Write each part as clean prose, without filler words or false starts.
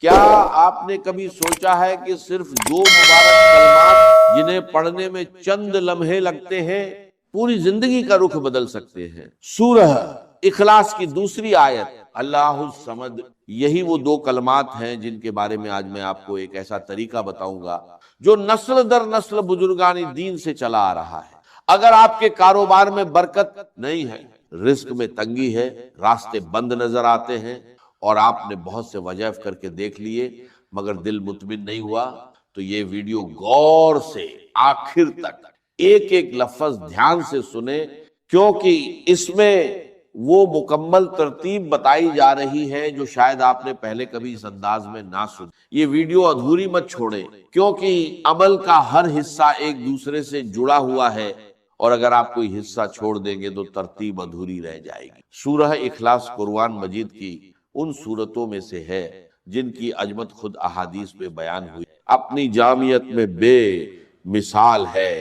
کیا آپ نے کبھی سوچا ہے کہ صرف دو مبارک کلمات جنہیں پڑھنے میں چند لمحے لگتے ہیں پوری زندگی کا رخ بدل سکتے ہیں؟ سورہ اخلاص کی دوسری آیت اللہ الصمد، یہی وہ دو کلمات ہیں جن کے بارے میں آج میں آپ کو ایک ایسا طریقہ بتاؤں گا جو نسل در نسل بزرگان دین سے چلا آ رہا ہے۔ اگر آپ کے کاروبار میں برکت نہیں ہے، رزق میں تنگی ہے، راستے بند نظر آتے ہیں اور آپ نے بہت سے وظائف کر کے دیکھ لیے مگر دل مطمئن نہیں ہوا، تو یہ ویڈیو غور سے آخر تک ایک ایک لفظ دھیان سے سنیں، کیونکہ اس میں وہ مکمل ترتیب بتائی جا رہی ہے جو شاید آپ نے پہلے کبھی اس انداز میں نہ سنی۔ یہ ویڈیو ادھوری مت چھوڑیں، کیونکہ عمل کا ہر حصہ ایک دوسرے سے جڑا ہوا ہے، اور اگر آپ کوئی حصہ چھوڑ دیں گے تو ترتیب ادھوری رہ جائے گی۔ سورہ اخلاص قرآن مجید کی ان سورتوں میں سے ہے جن کی عظمت خود احادیث میں بیان ہوئی، اپنی جامعیت میں بے مثال ہے۔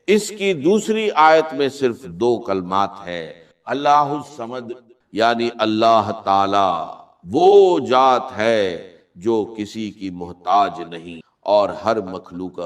اس کی دوسری آیت میں صرف دو کلمات ہے، اللہ الصمد، یعنی اللہ تعالی وہ ذات ہے جو کسی کی محتاج نہیں اور ہر مخلوق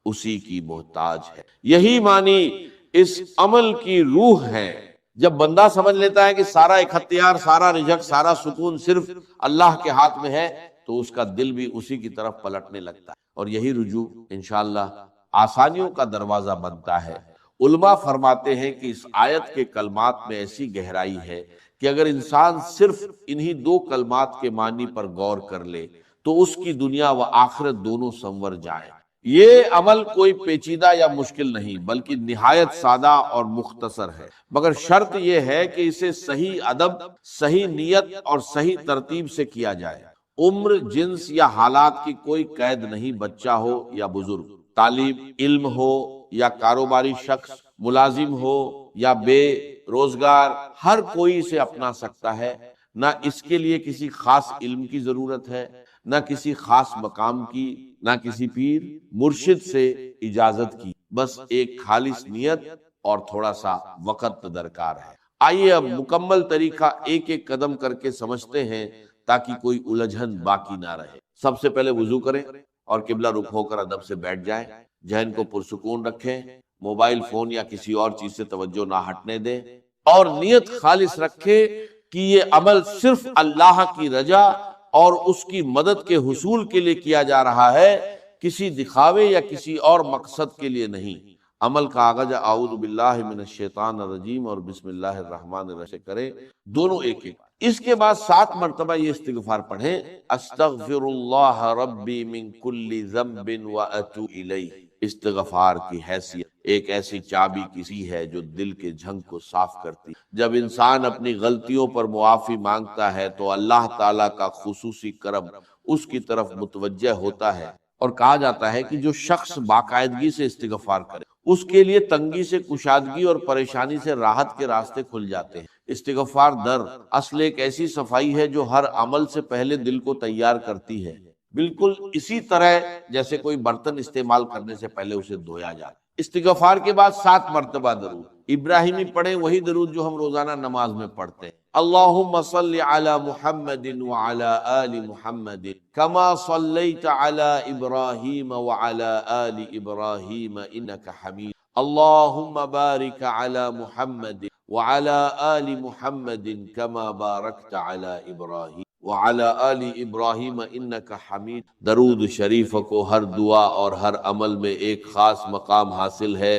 اسی کی محتاج ہے۔ یہی معنی اس عمل کی روح ہے۔ جب بندہ سمجھ لیتا ہے کہ سارا اختیار، سارا رزق، سارا سکون صرف اللہ کے ہاتھ میں ہے، تو اس کا دل بھی اسی کی طرف پلٹنے لگتا ہے، اور یہی رجوع انشاءاللہ آسانیوں کا دروازہ بنتا ہے۔ علماء فرماتے ہیں کہ اس آیت کے کلمات میں ایسی گہرائی ہے کہ اگر انسان صرف انہی دو کلمات کے معنی پر غور کر لے تو اس کی دنیا و آخرت دونوں سنور جائیں۔ یہ عمل کوئی پیچیدہ یا مشکل نہیں بلکہ نہایت سادہ اور مختصر ہے، مگر شرط یہ ہے کہ اسے صحیح ادب، صحیح نیت اور صحیح ترتیب سے کیا جائے۔ عمر، جنس یا حالات کی کوئی قید نہیں، بچہ ہو یا بزرگ، تعلیم علم ہو یا کاروباری شخص، ملازم ہو یا بے روزگار، ہر کوئی اسے اپنا سکتا ہے۔ نہ اس کے لیے کسی خاص علم کی ضرورت ہے، نہ کسی خاص مقام کی، نہ کسی پیر مرشد سے اجازت کی، بس ایک خالص نیت اور تھوڑا سا وقت درکار ہے۔ آئیے اب مکمل طریقہ ایک ایک قدم کر کے سمجھتے ہیں تاکہ کوئی الجھن باقی نہ رہے۔ سب سے پہلے وضو کریں اور قبلہ رخ ہو کر ادب سے بیٹھ جائیں، ذہن کو پرسکون رکھیں، موبائل فون یا کسی اور چیز سے توجہ نہ ہٹنے دیں، اور نیت خالص رکھیں کہ یہ عمل صرف اللہ کی رضا اور اس کی مدد کے حصول کے لیے کیا جا رہا ہے، کسی دکھاوے یا کسی اور مقصد کے لیے نہیں۔ عمل کا آغاز اعوذ باللہ من الشیطان الرجیم اور بسم اللہ الرحمن الرحیم سے کریں، دونوں ایک ایک۔ اس کے بعد 7 مرتبہ یہ استغفار پڑھیں، استغفر اللہ ربی من کل ذنب واتوب الیہ۔ استغفار کی حیثیت ایک ایسی چابی کسی ہے جو دل کے جھنگ کو صاف کرتی۔ جب انسان اپنی غلطیوں پر معافی مانگتا ہے تو اللہ تعالیٰ کا خصوصی کرم اس کی طرف متوجہ ہوتا ہے، اور کہا جاتا ہے کہ جو شخص باقاعدگی سے استغفار کرے اس کے لیے تنگی سے کشادگی اور پریشانی سے راحت کے راستے کھل جاتے ہیں۔ استغفار در اصل ایک ایسی صفائی ہے جو ہر عمل سے پہلے دل کو تیار کرتی ہے، بالکل اسی طرح جیسے کوئی برتن استعمال کرنے سے پہلے اسے دھویا جاتا ہے۔ استغفار کے بعد 7 مرتبہ درود ابراہیمی پڑھیں، وہی درود جو ہم روزانہ نماز میں پڑھتے ہیں۔ اللہم صلی علی محمد وعلی آل محمد کما صلیت علی ابراہیم وعلی آل ابراہیم انک حمید، اللہم بارک علی محمد وعلی آل محمد کما بارکت علی ابراہیم وعلی آل ابراہیم انک حمید۔ درود شریف کو ہر دعا اور ہر عمل میں ایک خاص مقام حاصل ہے،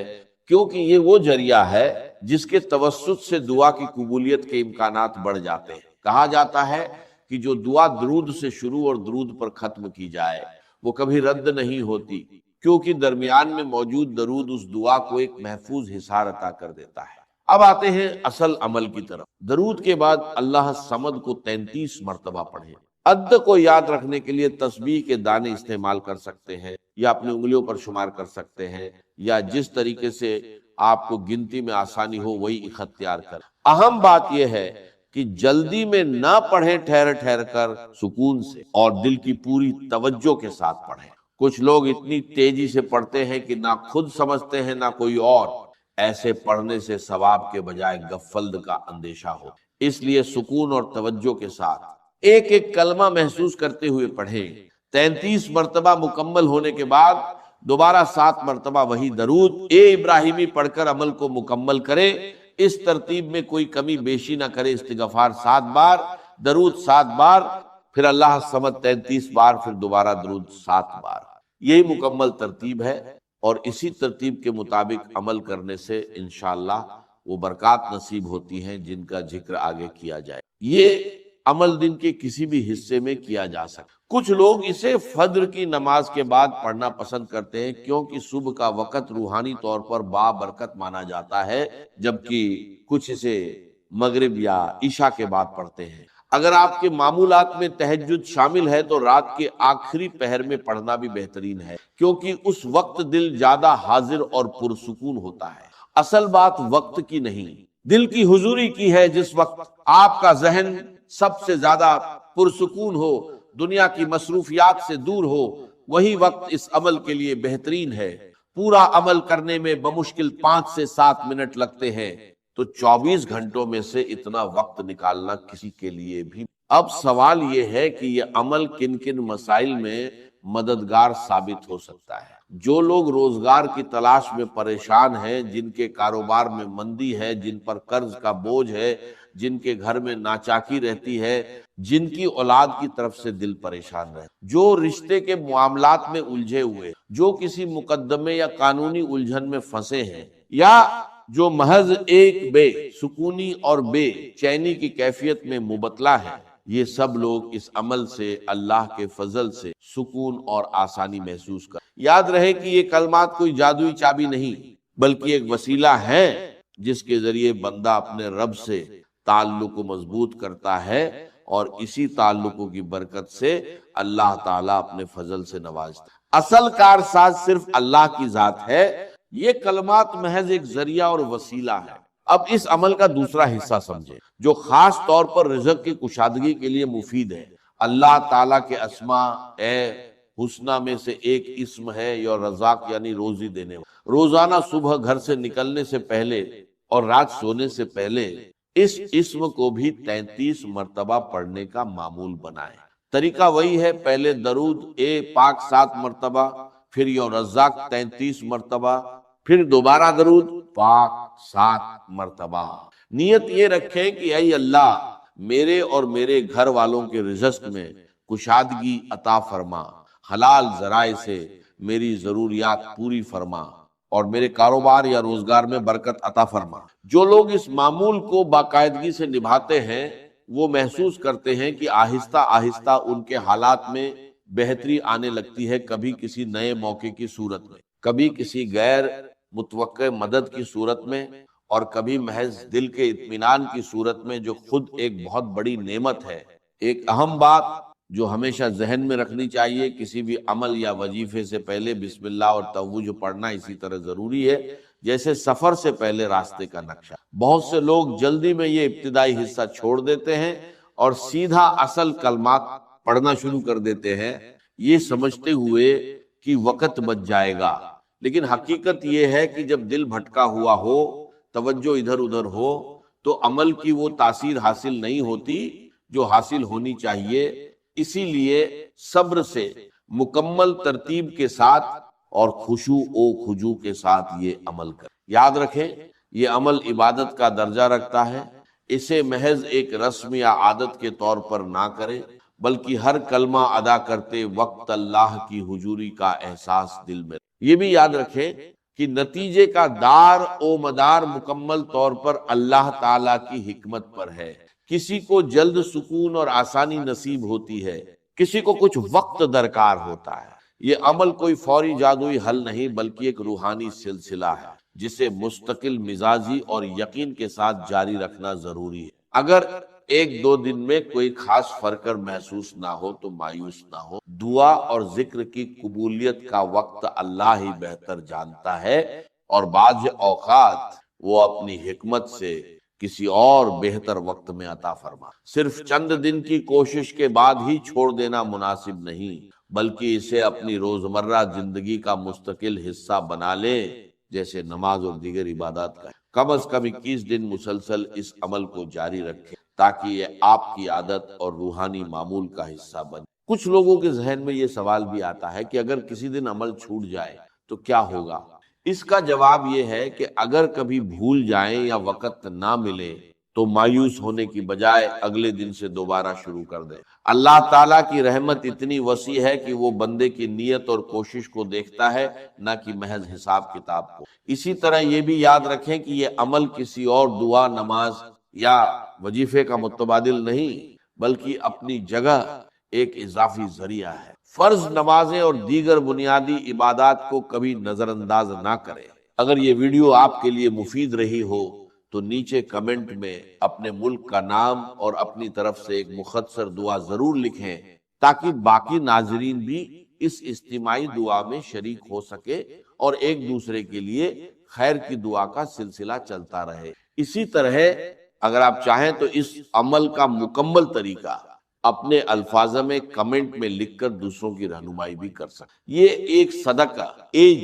کیونکہ یہ وہ ذریعہ ہے جس کے توسط سے دعا کی قبولیت کے امکانات بڑھ جاتے ہیں۔ کہا جاتا ہے کہ جو دعا درود سے شروع اور درود پر ختم کی جائے وہ کبھی رد نہیں ہوتی، کیونکہ درمیان میں موجود درود اس دعا کو ایک محفوظ حصار عطا کر دیتا ہے۔ اب آتے ہیں اصل عمل کی طرف۔ درود کے بعد اللہ صمد کو 33 مرتبہ پڑھیں۔ عد کو یاد رکھنے کے لیے تسبیح کے دانے استعمال کر سکتے ہیں یا اپنی انگلیوں پر شمار کر سکتے ہیں، یا جس طریقے سے آپ کو گنتی میں آسانی ہو وہی اختیار کریں۔ اہم بات یہ ہے کہ جلدی میں نہ پڑھیں، ٹھہر ٹھہر کر سکون سے اور دل کی پوری توجہ کے ساتھ پڑھیں۔ کچھ لوگ اتنی تیزی سے پڑھتے ہیں کہ نہ خود سمجھتے ہیں نہ کوئی اور۔ ایسے پڑھنے سے ثواب کے بجائے غفلت کا اندیشہ ہو، اس لیے سکون اور توجہ کے ساتھ ایک ایک کلمہ محسوس کرتے ہوئے پڑھیں۔ 33 مرتبہ مکمل ہونے کے بعد دوبارہ 7 مرتبہ وہی درود ابراہیمی پڑھ کر عمل کو مکمل کرے۔ اس ترتیب میں کوئی کمی بیشی نہ کرے۔ استغفار 7 بار، درود 7 بار، پھر اللہ الصمد 33 بار، پھر دوبارہ درود 7 بار۔ یہی مکمل ترتیب ہے، اور اسی ترتیب کے مطابق عمل کرنے سے انشاءاللہ وہ برکات نصیب ہوتی ہیں جن کا ذکر آگے کیا جائے۔ یہ عمل دن کے کسی بھی حصے میں کیا جا سکتا۔ کچھ لوگ اسے فجر کی نماز کے بعد پڑھنا پسند کرتے ہیں، کیونکہ صبح کا وقت روحانی طور پر بابرکت مانا جاتا ہے، جبکہ کچھ اسے مغرب یا عشاء کے بعد پڑھتے ہیں۔ اگر آپ کے معمولات میں تہجد شامل ہے تو رات کے آخری پہر میں پڑھنا بھی بہترین ہے، کیونکہ اس وقت دل زیادہ حاضر اور پرسکون ہوتا ہے۔ اصل بات وقت کی نہیں، دل کی حضوری کی ہے۔ جس وقت آپ کا ذہن سب سے زیادہ پرسکون ہو، دنیا کی مصروفیات سے دور ہو، وہی وقت اس عمل کے لیے بہترین ہے۔ پورا عمل کرنے میں بمشکل 5 سے 7 منٹ لگتے ہیں، تو 24 گھنٹوں میں سے اتنا وقت نکالنا کسی کے لیے بھی۔ اب سوال یہ ہے کہ یہ عمل کن کن مسائل میں مددگار ثابت ہو سکتا ہے۔ جو لوگ روزگار کی تلاش میں پریشان ہیں، جن کے کاروبار میں مندی ہے، جن پر قرض کا بوجھ ہے، جن کے گھر میں ناچاکی رہتی ہے، جن کی اولاد کی طرف سے دل پریشان رہے، جو رشتے کے معاملات میں الجھے ہوئے، جو کسی مقدمے یا قانونی الجھن میں پھنسے ہیں، یا جو محض ایک بے سکونی اور بے چینی کی کیفیت میں مبتلا ہے، یہ سب لوگ اس عمل سے اللہ کے فضل سے سکون اور آسانی محسوس کر۔ یاد رہے کہ یہ کلمات کوئی جادوئی چابی نہیں، بلکہ ایک وسیلہ ہے جس کے ذریعے بندہ اپنے رب سے تعلق کو مضبوط کرتا ہے، اور اسی تعلقوں کی برکت سے اللہ تعالیٰ اپنے فضل سے نوازتا ہے۔ اصل کارساز صرف اللہ کی ذات ہے، یہ کلمات محض ایک ذریعہ اور وسیلہ ہے۔ اب اس عمل کا دوسرا حصہ سمجھیں، جو خاص طور پر رزق کی کشادگی کے لیے مفید ہے۔ اللہ تعالیٰ کے اسماء حسنہ میں سے ایک اسم ہے یا رزاق، یعنی روزی دینے والا۔ روزانہ صبح گھر سے نکلنے سے پہلے اور رات سونے سے پہلے اس اسم کو بھی 33 مرتبہ پڑھنے کا معمول بنائیں۔ طریقہ وہی ہے، پہلے درود پاک 7 مرتبہ، پھر یا رزاق 33 مرتبہ، پھر دوبارہ درود پاک 7 مرتبہ۔ نیت یہ رکھیں کہ اے اللہ، میرے اور میرے گھر والوں کے رزق میں کشادگی عطا فرما، حلال ذرائع سے میری ضروریات پوری فرما، اور میرے کاروبار یا روزگار میں برکت عطا فرما۔ جو لوگ اس معمول کو باقاعدگی سے نبھاتے ہیں، وہ محسوس کرتے ہیں کہ آہستہ آہستہ ان کے حالات میں بہتری آنے لگتی ہے، کبھی کسی نئے موقع کی صورت میں، کبھی کسی غیر متوقع مدد کی صورت میں، اور کبھی محض دل کے اطمینان کی صورت میں، جو خود ایک بہت بڑی نعمت ہے۔ ایک اہم بات جو ہمیشہ ذہن میں رکھنی چاہیے، کسی بھی عمل یا وظیفے سے پہلے بسم اللہ اور توج پڑھنا اسی طرح ضروری ہے جیسے سفر سے پہلے راستے کا نقشہ۔ بہت سے لوگ جلدی میں یہ ابتدائی حصہ چھوڑ دیتے ہیں اور سیدھا اصل کلمات پڑھنا شروع کر دیتے ہیں، یہ سمجھتے ہوئے کہ وقت بچ جائے گا۔ لیکن حقیقت یہ ہے کہ جب دل بھٹکا ہوا ہو، توجہ ادھر ادھر ہو، تو عمل کی وہ تاثیر حاصل نہیں ہوتی جو حاصل ہونی چاہیے۔ اسی لیے صبر سے، مکمل ترتیب کے ساتھ اور خشوع و خضوع کے ساتھ یہ عمل کریں۔ یاد رکھیں، یہ عمل عبادت کا درجہ رکھتا ہے۔ اسے محض ایک رسم یا عادت کے طور پر نہ کریں، بلکہ ہر کلمہ ادا کرتے وقت اللہ کی حضوری کا احساس دل میں۔ یہ بھی یاد رکھیں کہ نتیجے کا دار و مدار مکمل طور پر اللہ تعالیٰ کی حکمت پر ہے۔ کسی کو جلد سکون اور آسانی نصیب ہوتی ہے، کسی کو کچھ وقت درکار ہوتا ہے۔ یہ عمل کوئی فوری جادوئی حل نہیں، بلکہ ایک روحانی سلسلہ ہے جسے مستقل مزاجی اور یقین کے ساتھ جاری رکھنا ضروری ہے۔ اگر 1-2 دن میں کوئی خاص فرق محسوس نہ ہو تو مایوس نہ ہو۔ دعا اور ذکر کی قبولیت کا وقت اللہ ہی بہتر جانتا ہے، اور بعض اوقات وہ اپنی حکمت سے کسی اور بہتر وقت میں عطا فرما۔ صرف چند دن کی کوشش کے بعد ہی چھوڑ دینا مناسب نہیں، بلکہ اسے اپنی روزمرہ زندگی کا مستقل حصہ بنا لے، جیسے نماز اور دیگر عبادات کا۔ کم از کم 21 دن مسلسل اس عمل کو جاری رکھیں تاکہ یہ آپ کی عادت اور روحانی معمول کا حصہ بنے۔ کچھ لوگوں کے ذہن میں یہ سوال بھی آتا ہے کہ اگر کسی دن عمل چھوٹ جائے تو کیا ہوگا؟ اس کا جواب یہ ہے کہ اگر کبھی بھول جائیں یا وقت نہ ملے تو مایوس ہونے کی بجائے اگلے دن سے دوبارہ شروع کر دیں۔ اللہ تعالیٰ کی رحمت اتنی وسیع ہے کہ وہ بندے کی نیت اور کوشش کو دیکھتا ہے، نہ کہ محض حساب کتاب کو۔ اسی طرح یہ بھی یاد رکھیں کہ یہ عمل کسی اور دعا، نماز یا وظیفے کا متبادل نہیں، بلکہ اپنی جگہ ایک اضافی ذریعہ ہے۔ فرض نمازیں اور دیگر بنیادی عبادات کو کبھی نظر انداز نہ کریں۔ اگر یہ ویڈیو آپ کے لیے مفید رہی ہو تو نیچے کمنٹ میں اپنے ملک کا نام اور اپنی طرف سے ایک مختصر دعا ضرور لکھیں، تاکہ باقی ناظرین بھی اس اجتماعی دعا میں شریک ہو سکے اور ایک دوسرے کے لیے خیر کی دعا کا سلسلہ چلتا رہے۔ اسی طرح اگر آپ چاہیں تو اس عمل کا مکمل طریقہ اپنے الفاظ میں کمنٹ میں لکھ کر دوسروں کی رہنمائی بھی کر سکتے۔ یہ ایک صدقہ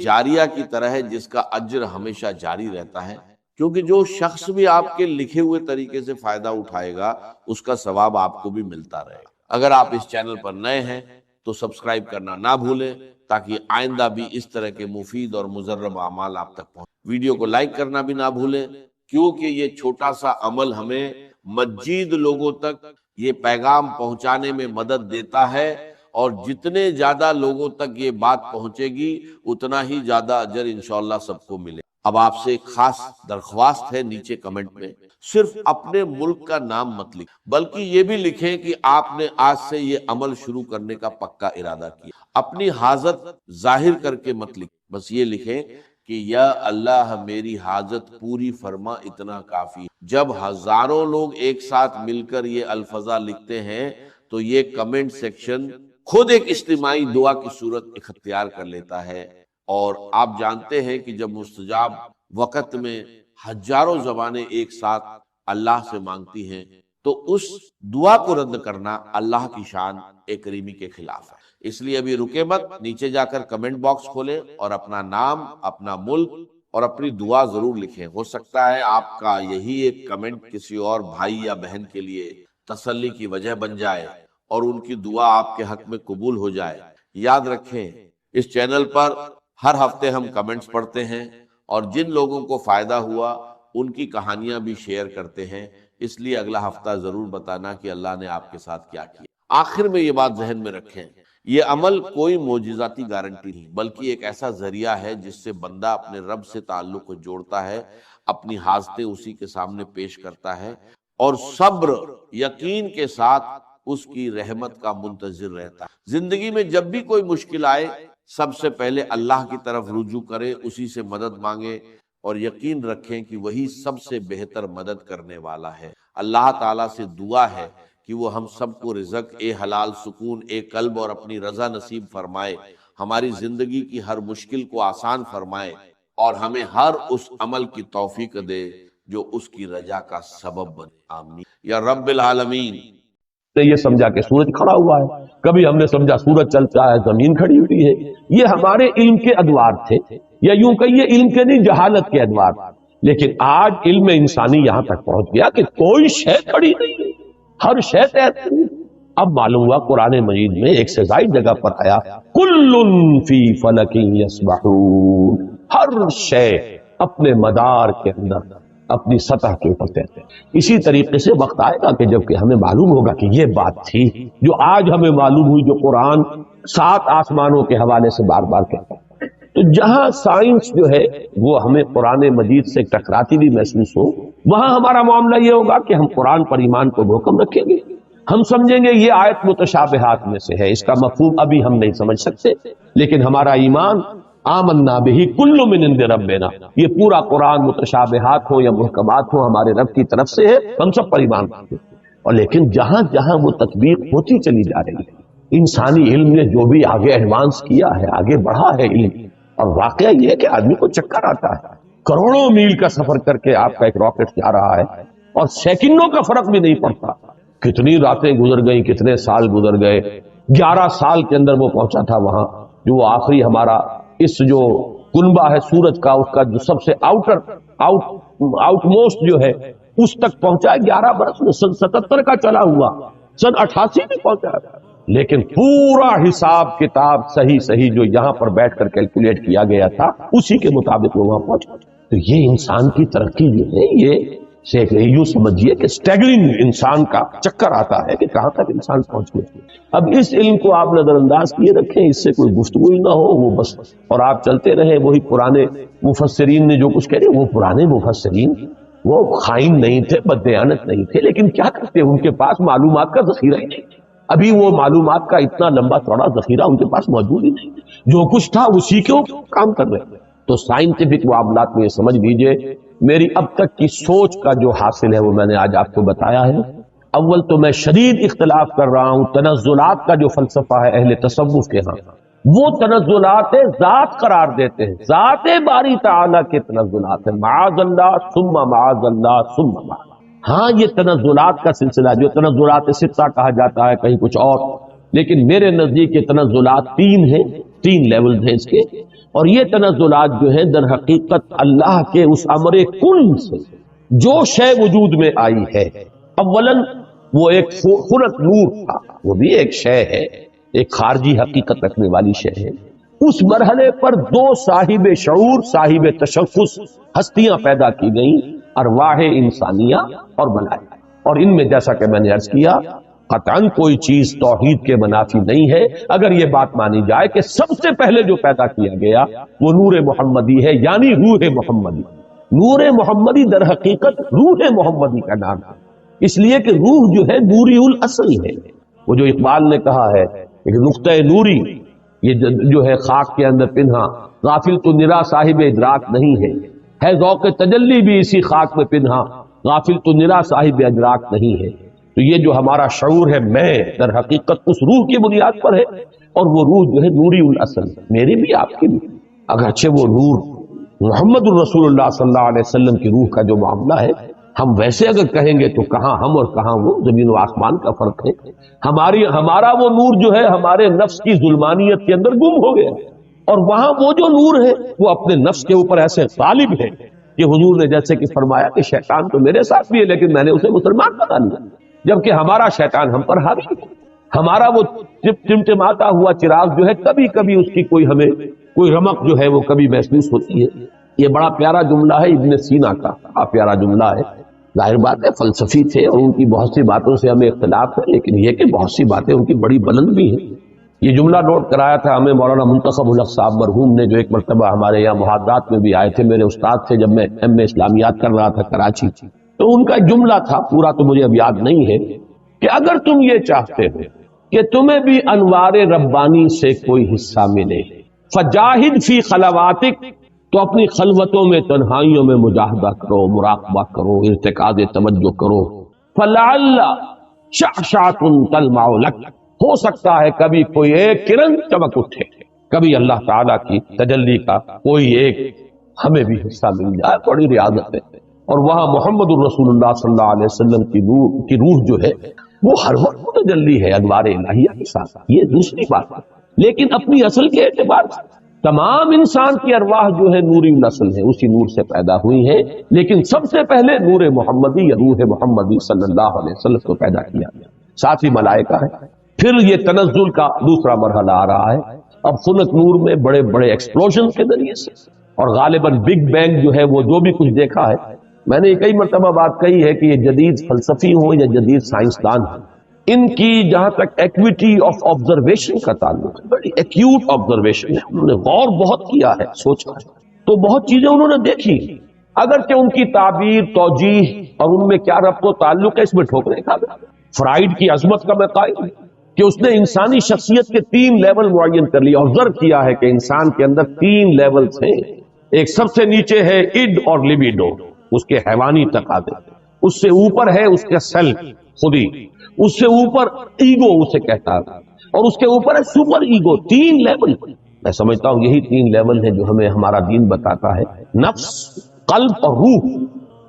جاریہ کی طرح ہے جس کا اجر ہمیشہ جاری رہتا ہے، کیونکہ جو شخص بھی آپ کے لکھے ہوئے طریقے سے فائدہ اٹھائے گا اس کا ثواب آپ کو بھی ملتا رہے گا۔ اگر آپ اس چینل پر نئے ہیں تو سبسکرائب کرنا نہ بھولیں تاکہ آئندہ بھی اس طرح کے مفید اور مجرب اعمال آپ تک پہنچیں۔ ویڈیو کو لائک کرنا بھی نہ بھولیں، کیونکہ یہ چھوٹا سا عمل ہمیں مزید لوگوں تک یہ پیغام پہنچانے میں مدد دیتا ہے، اور جتنے زیادہ لوگوں تک یہ بات پہنچے گی اتنا ہی زیادہ اجر انشاءاللہ سب کو ملے۔ اب آپ سے ایک خاص درخواست ہے، نیچے کمنٹ میں صرف اپنے ملک کا نام مت لکھیں، بلکہ یہ بھی لکھیں کہ آپ نے آج سے یہ عمل شروع کرنے کا پکا ارادہ کیا۔ اپنی حاجت ظاہر کر کے مت لکھیں، بس یہ لکھیں کہ یا اللہ میری حاجت پوری فرما، اتنا کافی ہے۔ جب ہزاروں لوگ ایک ساتھ مل کر یہ الفاظ لکھتے ہیں تو یہ کمنٹ سیکشن خود ایک اجتماعی دعا کی صورت اختیار کر لیتا ہے، اور آپ جانتے ہیں کہ جب مستجاب وقت میں ہزاروں زبانیں ایک ساتھ اللہ سے مانگتی ہیں تو اس دعا کو رد کرنا اللہ کی شان کریمی کے خلاف ہے۔ اس لیے ابھی رکے مت، نیچے جا کر کمنٹ باکس کھولیں اور اپنا نام، اپنا ملک اور اپنی دعا ضرور لکھیں۔ ہو سکتا ہے آپ کا یہی ایک کمنٹ کسی اور بھائی یا بہن کے لیے تسلی کی وجہ بن جائے اور ان کی دعا آپ کے حق میں قبول ہو جائے۔ یاد رکھیں، اس چینل پر ہر ہفتے ہم کمنٹس پڑھتے ہیں اور جن لوگوں کو فائدہ ہوا ان کی کہانیاں بھی شیئر کرتے ہیں، اس لیے اگلا ہفتہ ضرور بتانا کہ اللہ نے آپ کے ساتھ کیا کیا۔ آخر میں یہ بات ذہن میں رکھیں، یہ عمل کوئی معجزاتی گارنٹی نہیں، بلکہ ایک ایسا ذریعہ ہے جس سے بندہ اپنے رب سے تعلق کو جوڑتا ہے، اپنی حاجتیں اسی کے سامنے پیش کرتا ہے اور صبر یقین کے ساتھ اس کی رحمت کا منتظر رہتا ہے۔ زندگی میں جب بھی کوئی مشکل آئے، سب سے پہلے اللہ کی طرف رجوع کریں، اسی سے مدد مانگیں اور یقین رکھیں کہ وہی سب سے بہتر مدد کرنے والا ہے۔ اللہ تعالیٰ سے دعا ہے کہ وہ ہم سب کو رزق حلال، سکون قلب اور اپنی رضا نصیب فرمائے، ہماری زندگی کی ہر مشکل کو آسان فرمائے اور ہمیں ہر اس عمل کی توفیق دے جو اس کی رجا کا سبب بنے۔ آمین یا رب العالمین۔ یہ سمجھا کہ سورج کھڑا ہوا ہے، کبھی ہم نے سمجھا سورج چلتا ہے، زمین کھڑی ہوئی ہے۔ یہ ہمارے علم کے ادوار تھے، یا یوں کہیے علم کے نہیں، جہالت کے ادوار۔ لیکن آج علم انسانی یہاں تک پہنچ گیا کہ کوئی شے کھڑی نہیں، ہر شے تیرتی ہے۔ اب معلوم ہوا قرآن مجید میں ایک سے زائد جگہ پر آیا کل فی فلک یسبحون، ہر شے اپنے مدار کے اندر اپنی سطح کے اوپر تیرتے ہیں۔ اسی طریقے سے وقت آئے گا کہ جب کہ ہمیں معلوم ہوگا کہ یہ بات تھی جو آج ہمیں معلوم ہوئی، جو قرآن 7 آسمانوں کے حوالے سے بار بار کہتا ہے۔ تو جہاں سائنس جو ہے وہ ہمیں قرآن مجید سے ٹکراتی بھی محسوس ہو، وہاں ہمارا معاملہ یہ ہوگا کہ ہم قرآن پر ایمان کو محکم رکھیں گے، ہم سمجھیں گے یہ آیت متشابہات میں سے ہے، اس کا مفہوم ابھی ہم نہیں سمجھ سکتے، لیکن ہمارا ایمان آمنا بہ کل من عند ربنا، یہ پورا قرآن متشابہات ہو یا محکمات ہو ہمارے رب کی طرف سے ہے، ہم سب پر ایمان رکھتے ہیں۔ اور لیکن جہاں جہاں وہ تطبیق ہوتی چلی جا رہی ہے، انسانی علم نے جو بھی آگے ایڈوانس کیا ہے، آگے بڑھا ہے علم، اور واقعہ یہ ہے کہ آدمی کو چکر آتا ہے، کروڑوں میل کا سفر کر کے آپ کا ایک راکٹ جا رہا ہے اور سیکنڈوں کا فرق بھی نہیں پڑتا۔ کتنی راتیں گزر گئیں، کتنے سال گزر گئے، 11 سال کے اندر وہ پہنچا تھا وہاں، جو وہ آخری ہمارا اس جو کنبہ ہے سورج کا، اس کا جو سب سے آؤٹ موسٹ جو ہے اس تک پہنچا ہے 11 برس میں، سن 77 کا چلا ہوا، سن 88 میں پہنچا ہے، لیکن پورا حساب کتاب صحیح جو یہاں پر بیٹھ کر کیلکولیٹ کیا گیا تھا اسی کے مطابق وہ وہاں پہنچا۔ تو یہ انسان کی ترقی جو ہے، یہ یوں سمجھیے کہ سٹیگرنگ انسان کا چکر آتا ہے کہ کہاں تک انسان پہنچ گیا۔ اب اس علم کو آپ نظر انداز کیے رکھیں، اس سے کوئی گفتگو ہی نہ ہو، وہ بس اور آپ چلتے رہے وہی پرانے مفسرین نے جو کچھ کہہ رہے، وہ پرانے مفسرین وہ خائن نہیں تھے، بددیانت نہیں تھے، لیکن کیا کرتے، ان کے پاس معلومات کا ذخیرہ ہی نہیں تھا۔ ابھی وہ معلومات کا اتنا لمبا چوڑا ذخیرہ ان کے پاس موجود ہی نہیں، جو کچھ تھا اسی کے اوپر کام کر رہے ہیں۔ تو سائنٹیفک معاملات میں یہ سمجھ لیجئے، میری اب تک کی سوچ کا جو حاصل ہے وہ میں نے آج آپ کو بتایا ہے۔ اول تو میں شدید اختلاف کر رہا ہوں تنزلات کا جو فلسفہ ہے اہل تصوف کے ہاں، وہ تنزلات ذات قرار دیتے ہیں، ذات باری تعالیٰ کے تنزلات ہیں، معاذ اللہ ثم معاذ اللہ ثم معاذ۔ ہاں یہ تنزلات کا سلسلہ جو تنزلات ستہ کہا جاتا ہے کہیں کچھ اور، لیکن میرے نزدیک یہ تنزلات 3 ہیں، 3 لیولز ہیں اس کے، اور یہ تنزلات جو ہیں در حقیقت اللہ کے اس امر کن سے جو شے وجود میں آئی ہے، اولاً وہ ایک خلق نور تھا، وہ بھی ایک شے ہے، ایک خارجی حقیقت رکھنے والی شے ہے۔ اس مرحلے پر 2 صاحب شعور، صاحب تشخص ہستیاں پیدا کی گئیں، ارواح انسانیہ اور ملائکہ، اور ان میں جیسا کہ میں نے عرض کیا قطعاً کوئی چیز توحید کے منافی نہیں ہے اگر یہ بات مانی جائے کہ سب سے پہلے جو پیدا کیا گیا وہ نور محمدی ہے، یعنی روح محمدی۔ نور محمدی در حقیقت روح محمدی کا نام ہے، اس لیے کہ روح جو ہے نوری الاصل ہے۔ وہ جو اقبال نے کہا ہے کہ نقطہ نوری یہ جو ہے خاک کے اندر پنہا، غافل تو نرا صاحب ادراک نہیں ہے ذوق تجلی بھی اسی خاک میں پنہا، غافل تو نرا صاحب ادراک نہیں ہے۔ تو یہ جو ہمارا شعور ہے میں در حقیقت اس روح کی بنیاد پر ہے، اور وہ روح جو ہے نوری الاصل، میری بھی آپ کی بھی، اگرچہ وہ نور محمد الرسول اللہ صلی اللہ علیہ وسلم کی روح کا جو معاملہ ہے، ہم ویسے اگر کہیں گے تو کہاں ہم اور کہاں وہ، زمین و آسمان کا فرق ہے۔ ہمارا وہ نور جو ہے ہمارے نفس کی ظلمانیت کے اندر گم ہو گیا، اور وہاں وہ جو نور ہے وہ اپنے نفس کے اوپر ایسے غالب ہے کہ حضور نے جیسے کہ فرمایا کہ شیطان تو میرے ساتھ بھی ہے لیکن میں نے اسے مسلمان بنا لیا، جبکہ ہمارا شیطان ہم پر حاوی ہے۔ ہمارا وہ ٹمٹماتا ہوا چراغ جو ہے کبھی کبھی اس کی ہمیں کوئی رمق جو ہے وہ کبھی محسوس ہوتی ہے۔ یہ بڑا پیارا جملہ ہے ابن سینا کا، بڑا پیارا جملہ ہے۔ ظاہر بات ہے فلسفی تھے اور ان کی بہت سی باتوں سے ہمیں اختلاف ہے، لیکن یہ کہ بہت سی باتیں ان کی بڑی بلند بھی ہیں۔ یہ جملہ نوٹ کرایا تھا ہمیں مولانا منتخب الحق صاحب مرحوم نے، جو ایک مرتبہ ہمارے یہاں محاضرات میں بھی آئے تھے، میرے استاد تھے جب میں ایم اے اسلامیات کر رہا تھا کراچی، تو ان کا جملہ تھا، پورا تو مجھے اب یاد نہیں ہے، کہ اگر تم یہ چاہتے ہو کہ تمہیں بھی انوار ربانی سے کوئی حصہ ملے، فجاہد فی خلواتک، تو اپنی خلوتوں میں تنہائیوں میں مجاہدہ کرو، مراقبہ کرو، ارتکاز توجہ کرو، فلعل شعشعۃ تلمع لک، ہو سکتا ہے کبھی کوئی ایک کرن چمک اٹھے، کبھی اللہ تعالیٰ کی تجلی کا کوئی ایک ہمیں بھی حصہ مل جائے، بڑی ریاضت ہے۔ اور وہاں محمد الرسول اللہ صلی اللہ علیہ وسلم کی روح جو ہے وہ ہر وقت متجلی ہے انوار الہیہ کے ساتھ، یہ دوسری بات ہے۔ لیکن اپنی اصل کے اعتبار سے تمام انسان کی ارواح جو ہے نوری نسل ہے، اسی نور سے پیدا ہوئی ہے، لیکن سب سے پہلے نور محمدی یا روح محمدی صلی اللہ علیہ وسلم کو پیدا کیا گیا، ساتھ ہی ملائکہ ہے۔ پھر یہ تنزل کا دوسرا مرحلہ آ رہا ہے، اب خلق نور میں بڑے بڑے ایکسپلوژن کے ذریعے سے، اور غالباً بگ بینگ جو ہے وہ جو بھی کچھ دیکھا ہے، میں نے کئی مرتبہ بات کہی ہے کہ یہ جدید فلسفی ہو یا جدید سائنسدان ہو، ان کی جہاں تک ایکویٹی آف آبزرویشن کا تعلق ہے، بڑی ایکیوٹ آبزرویشن ہے، انہوں نے غور بہت کیا ہے، سوچا ہے، تو بہت چیزیں انہوں نے دیکھی، اگرچہ ان کی تعبیر، توجیہ اور ان میں کیا ربط و تعلق ہے اس میں ٹھوکریں کھا گئے۔ فرائیڈ کی عظمت کا میں قائل ہوں کہ اس نے انسانی شخصیت کے 3 لیول معین کر لیا، آبزرو کیا ہے کہ انسان کے اندر 3 لیولز ہیں، ایک سب سے نیچے ہے اڈ اور لیبیڈو، اس کے حیوانی تقاضے، اس سے اوپر ہے اس کا سیلف، خودی، اس سے اوپر ایگو اسے کہتا ہے، اور اس کے اوپر ہے سپر ایگو۔ 3 لیول، میں سمجھتا ہوں یہی 3 لیول ہیں جو ہمیں ہمارا دین بتاتا ہے، نفس، قلب اور روح۔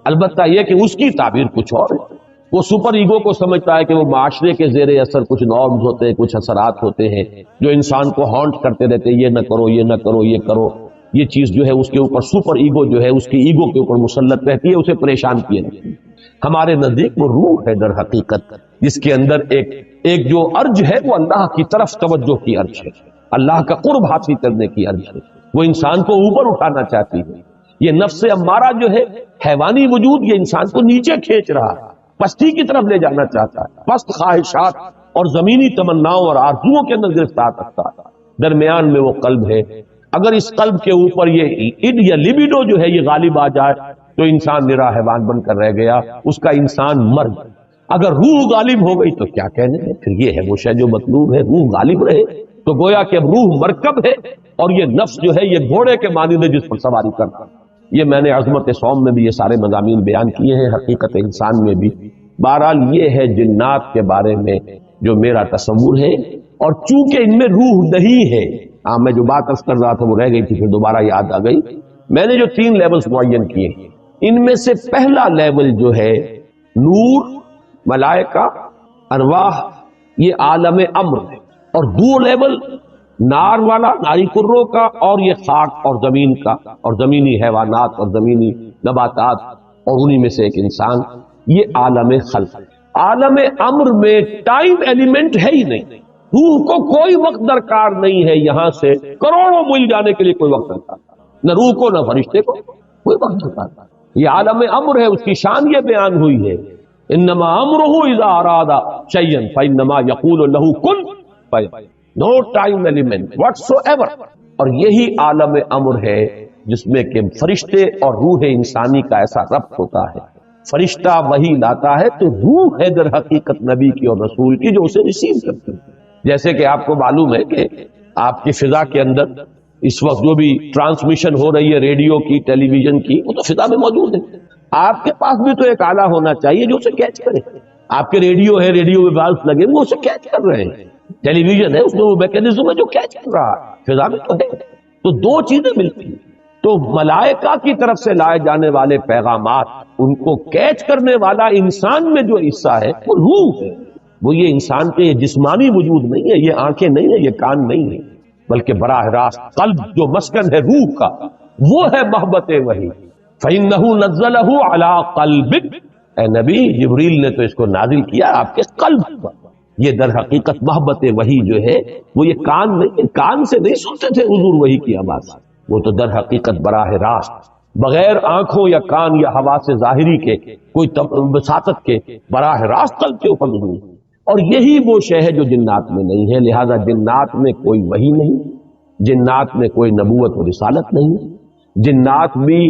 البتہ یہ کہ اس کی تعبیر کچھ اور ہے، وہ سپر ایگو کو سمجھتا ہے کہ وہ معاشرے کے زیر اثر کچھ نارمز ہوتے ہیں، کچھ اثرات ہوتے ہیں جو انسان کو ہانٹ کرتے رہتے، یہ نہ کرو، یہ نہ کرو، یہ کرو، یہ چیز جو ہے اس کے اوپر سپر ایگو جو ہے اس کی ایگو کے اوپر مسلط رہتی ہے، اسے پریشان کیے رہتی ہے۔ ہمارے نزدیک وہ روح ہے در حقیقت، جس کے اندر ایک جو ارج ہے وہ اللہ کی طرف توجہ کی ارج ہے، اللہ کا قرب حاصل کرنے کی ارج ہے، وہ انسان کو اوپر اٹھانا چاہتی ہے۔ یہ نفس امارہ جو ہے حیوانی وجود، یہ انسان کو نیچے کھینچ رہا ہے، پستی کی طرف لے جانا چاہتا ہے، پست خواہشات اور زمینی تمناؤں اور آرزوؤں کے اندر گرفتار رکھتا ہے۔ درمیان میں وہ قلب ہے، اگر اس قلب کے اوپر یہ اڈ یا لیبیڈو جو ہے یہ غالب آ جائے تو انسان نرا حیوان بن کر رہ گیا، اس کا انسان مر گیا۔ اگر روح غالب ہو گئی تو کیا کہنے ہیں، پھر یہ ہے وہ شے جو مطلوب ہے، روح غالب رہے تو گویا کہ اب روح مرکب ہے اور یہ نفس جو ہے یہ گھوڑے کے مانند ہے جس پر سواری کرتا۔ یہ میں نے عظمت صوم میں بھی یہ سارے مضامین بیان کیے ہیں، حقیقت انسان میں بھی۔ بہرحال یہ ہے جنات کے بارے میں جو میرا تصور ہے، اور چونکہ ان میں روح نہیں ہے، میں جو بات عرض کر رہا تھا وہ رہ گئی تھی، پھر دوبارہ یاد آ گئی۔ میں نے جو 3 لیولز معین کیے، ان میں سے پہلا لیول جو ہے نور، ملائکہ، ارواح، یہ عالم امر ہے، اور 2 لیول نار والا، ناری کروں کا، اور یہ خاک اور زمین کا، اور زمینی حیوانات اور زمینی نباتات، اور انہی میں سے ایک انسان، یہ عالم خلق۔ عالم امر میں ٹائم ایلیمنٹ ہے ہی نہیں، روح کو کوئی وقت درکار نہیں ہے، یہاں سے کروڑوں میل جانے کے لیے کوئی وقت درکار، نہ روح کو نہ فرشتے کو کوئی وقت درکار۔ یہ عالم امر ہے، اس کی شان یہ بیان ہوئی ہے، انما امرہ اذا اراد شیئا فانما یقول له کن فیکون، نو ٹائم ایلیمنٹ واٹس ایور۔ اور یہی عالم امر ہے جس میں کہ فرشتے اور روح انسانی کا ایسا ربط ہوتا ہے۔ فرشتہ وہی لاتا ہے تو روح ہے در حقیقت نبی کی اور رسول کی جو اسے ریسیو کرتی ہے۔ جیسے کہ آپ کو معلوم ہے کہ آپ کی فضا کے اندر اس وقت جو بھی ٹرانسمیشن ہو رہی ہے ریڈیو کی، ٹیلی ویژن کی، وہ تو فضا میں موجود ہے۔ آپ کے پاس بھی تو ایک آلہ ہونا چاہیے جو اسے کیچ کرے۔ آپ کے ریڈیو ہے، ریڈیو میں والوز لگے وہ اسے کیچ کر رہے ہیں، ٹیلی ویژن ہے اس میں وہ میکینزم ہے جو کیچ کر رہا ہے، فضا میں تو ہے۔ تو 2 چیزیں ملتی ہیں۔ تو ملائکہ کی طرف سے لائے جانے والے پیغامات، ان کو کیچ کرنے والا انسان میں جو حصہ ہے وہ روح ہے، وہ یہ انسان کے یہ جسمانی وجود نہیں ہے، یہ آنکھیں نہیں ہے، یہ کان نہیں ہے، بلکہ براہ راست قلب جو مسکن ہے روح کا، وہ ہے محبت وحی۔ فَإِنَّهُ نَزَّلَهُ عَلَىٰ قَلْبِكَ، اے نبی جبریل نے تو اس کو نازل کیا آپ کے قلب پر۔ یہ در حقیقت محبت وحی جو ہے وہ یہ کان نہیں، کان سے نہیں سنتے تھے حضور وحی کی آواز، وہ تو در حقیقت براہ راست بغیر آنکھوں یا کان یا حواس ظاہری کے کوئی وساطت کے براہ راست قلب کے اوپر نزول۔ اور یہی وہ شے ہے جو جنات میں نہیں ہے، لہذا جنات میں کوئی وحی نہیں، جنات میں کوئی نبوت و رسالت نہیں، جنات بھی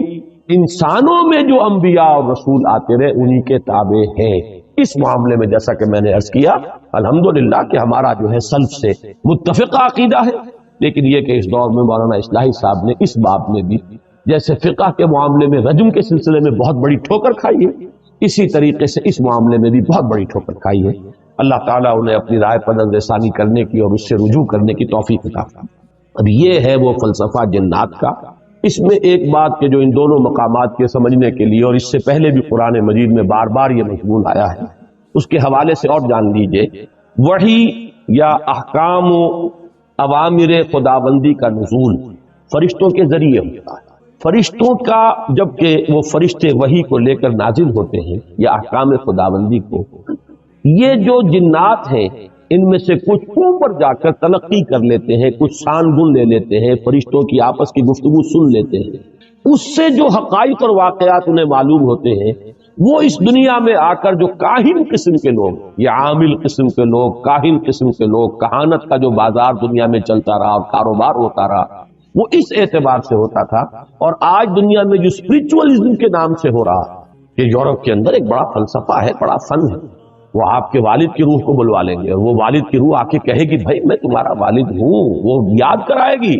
انسانوں میں جو انبیاء اور رسول آتے رہے انہی کے تابع ہیں۔ اس معاملے میں جیسا کہ میں نے عرض کیا الحمدللہ کہ ہمارا جو ہے سلف سے متفقہ عقیدہ ہے، لیکن یہ کہ اس دور میں مولانا اصلاحی صاحب نے اس باب میں بھی جیسے فقہ کے معاملے میں رجم کے سلسلے میں بہت بڑی ٹھوکر کھائی ہے، اسی طریقے سے اس معاملے میں بھی بہت بڑی ٹھوکر کھائی ہے۔ اللہ تعالیٰ انہیں اپنی رائے پر نظر ثانی کرنے کی اور اس سے رجوع کرنے کی توفیق عطا فرمائے۔ اب یہ ہے وہ فلسفہ جنات کا۔ اس میں ایک بات کہ جو ان دونوں مقامات کے سمجھنے کے لیے، اور اس سے پہلے بھی قرآن مجید میں بار بار یہ مضمون آیا ہے، اس کے حوالے سے اور جان لیجئے، وحی یا احکام و اوامر خداوندی کا نزول فرشتوں کے ذریعے ہوتا ہے۔ فرشتوں کا جبکہ وہ فرشتے وحی کو لے کر نازل ہوتے ہیں یا احکام خداوندی کو، یہ جو جنات ہیں ان میں سے کچھ اوپر جا کر تلقی کر لیتے ہیں، کچھ سان گن لے لیتے ہیں، فرشتوں کی آپس کی گفتگو سن لیتے ہیں، اس سے جو حقائق اور واقعات انہیں معلوم ہوتے ہیں وہ اس دنیا میں آ کر جو کاہن قسم کے لوگ یا عامل قسم کے لوگ، کاہن قسم کے لوگ، کہانت کا جو بازار دنیا میں چلتا رہا اور کاروبار ہوتا رہا، وہ اس اعتبار سے ہوتا تھا۔ اور آج دنیا میں جو اسپرچوئلزم کے نام سے ہو رہا کہ یورپ کے اندر ایک بڑا فلسفہ ہے، بڑا فن ہے، وہ آپ کے والد کی روح کو بلوا لیں گے اور وہ والد کی روح آ کے کہے گی بھائی میں تمہارا والد ہوں، وہ یاد کرائے گی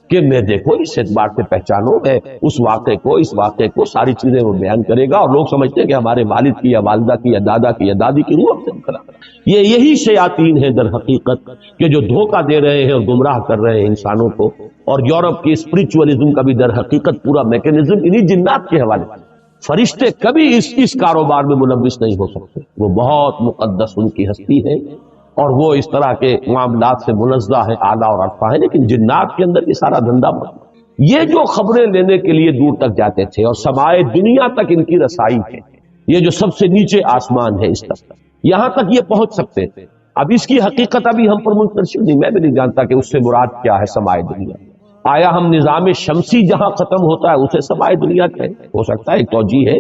کہ میں دیکھو اس اعتبار سے پہچانو، میں اس واقعے کو، اس واقعے کو، ساری چیزیں وہ بیان کرے گا، اور لوگ سمجھتے ہیں کہ ہمارے والد کی یا والدہ کی یا دادا کی یا دادی کی روح سے کرا۔ یہی شیاطین ہیں در حقیقت کہ جو دھوکہ دے رہے ہیں اور گمراہ کر رہے ہیں انسانوں کو، اور یورپ کی اسپرچوئلزم کا بھی در حقیقت پورا میکینزم انہی جنات کے حوالے سے۔ فرشتے کبھی اس کاروبار میں ملوث نہیں ہو سکتے، وہ بہت مقدس ان کی ہستی ہے اور وہ اس طرح کے معاملات سے منزہ ہے، اعلیٰ اور عرفہ ہے، لیکن جنات کے اندر یہ سارا دھندا یہ جو خبریں لینے کے لیے دور تک جاتے تھے اور سمائے دنیا تک ان کی رسائی ہے، یہ جو سب سے نیچے آسمان ہے اس تک، یہاں تک یہ پہنچ سکتے تھے۔ اب اس کی حقیقت ابھی ہم پر منتشر نہیں، میں بھی نہیں جانتا کہ اس سے مراد کیا ہے سماع دنیا۔ آیا ہم نظام شمسی جہاں ختم ہوتا ہے اسے سماع دنیا کہیں؟ ہو سکتا ہے ایک توجیہ ہے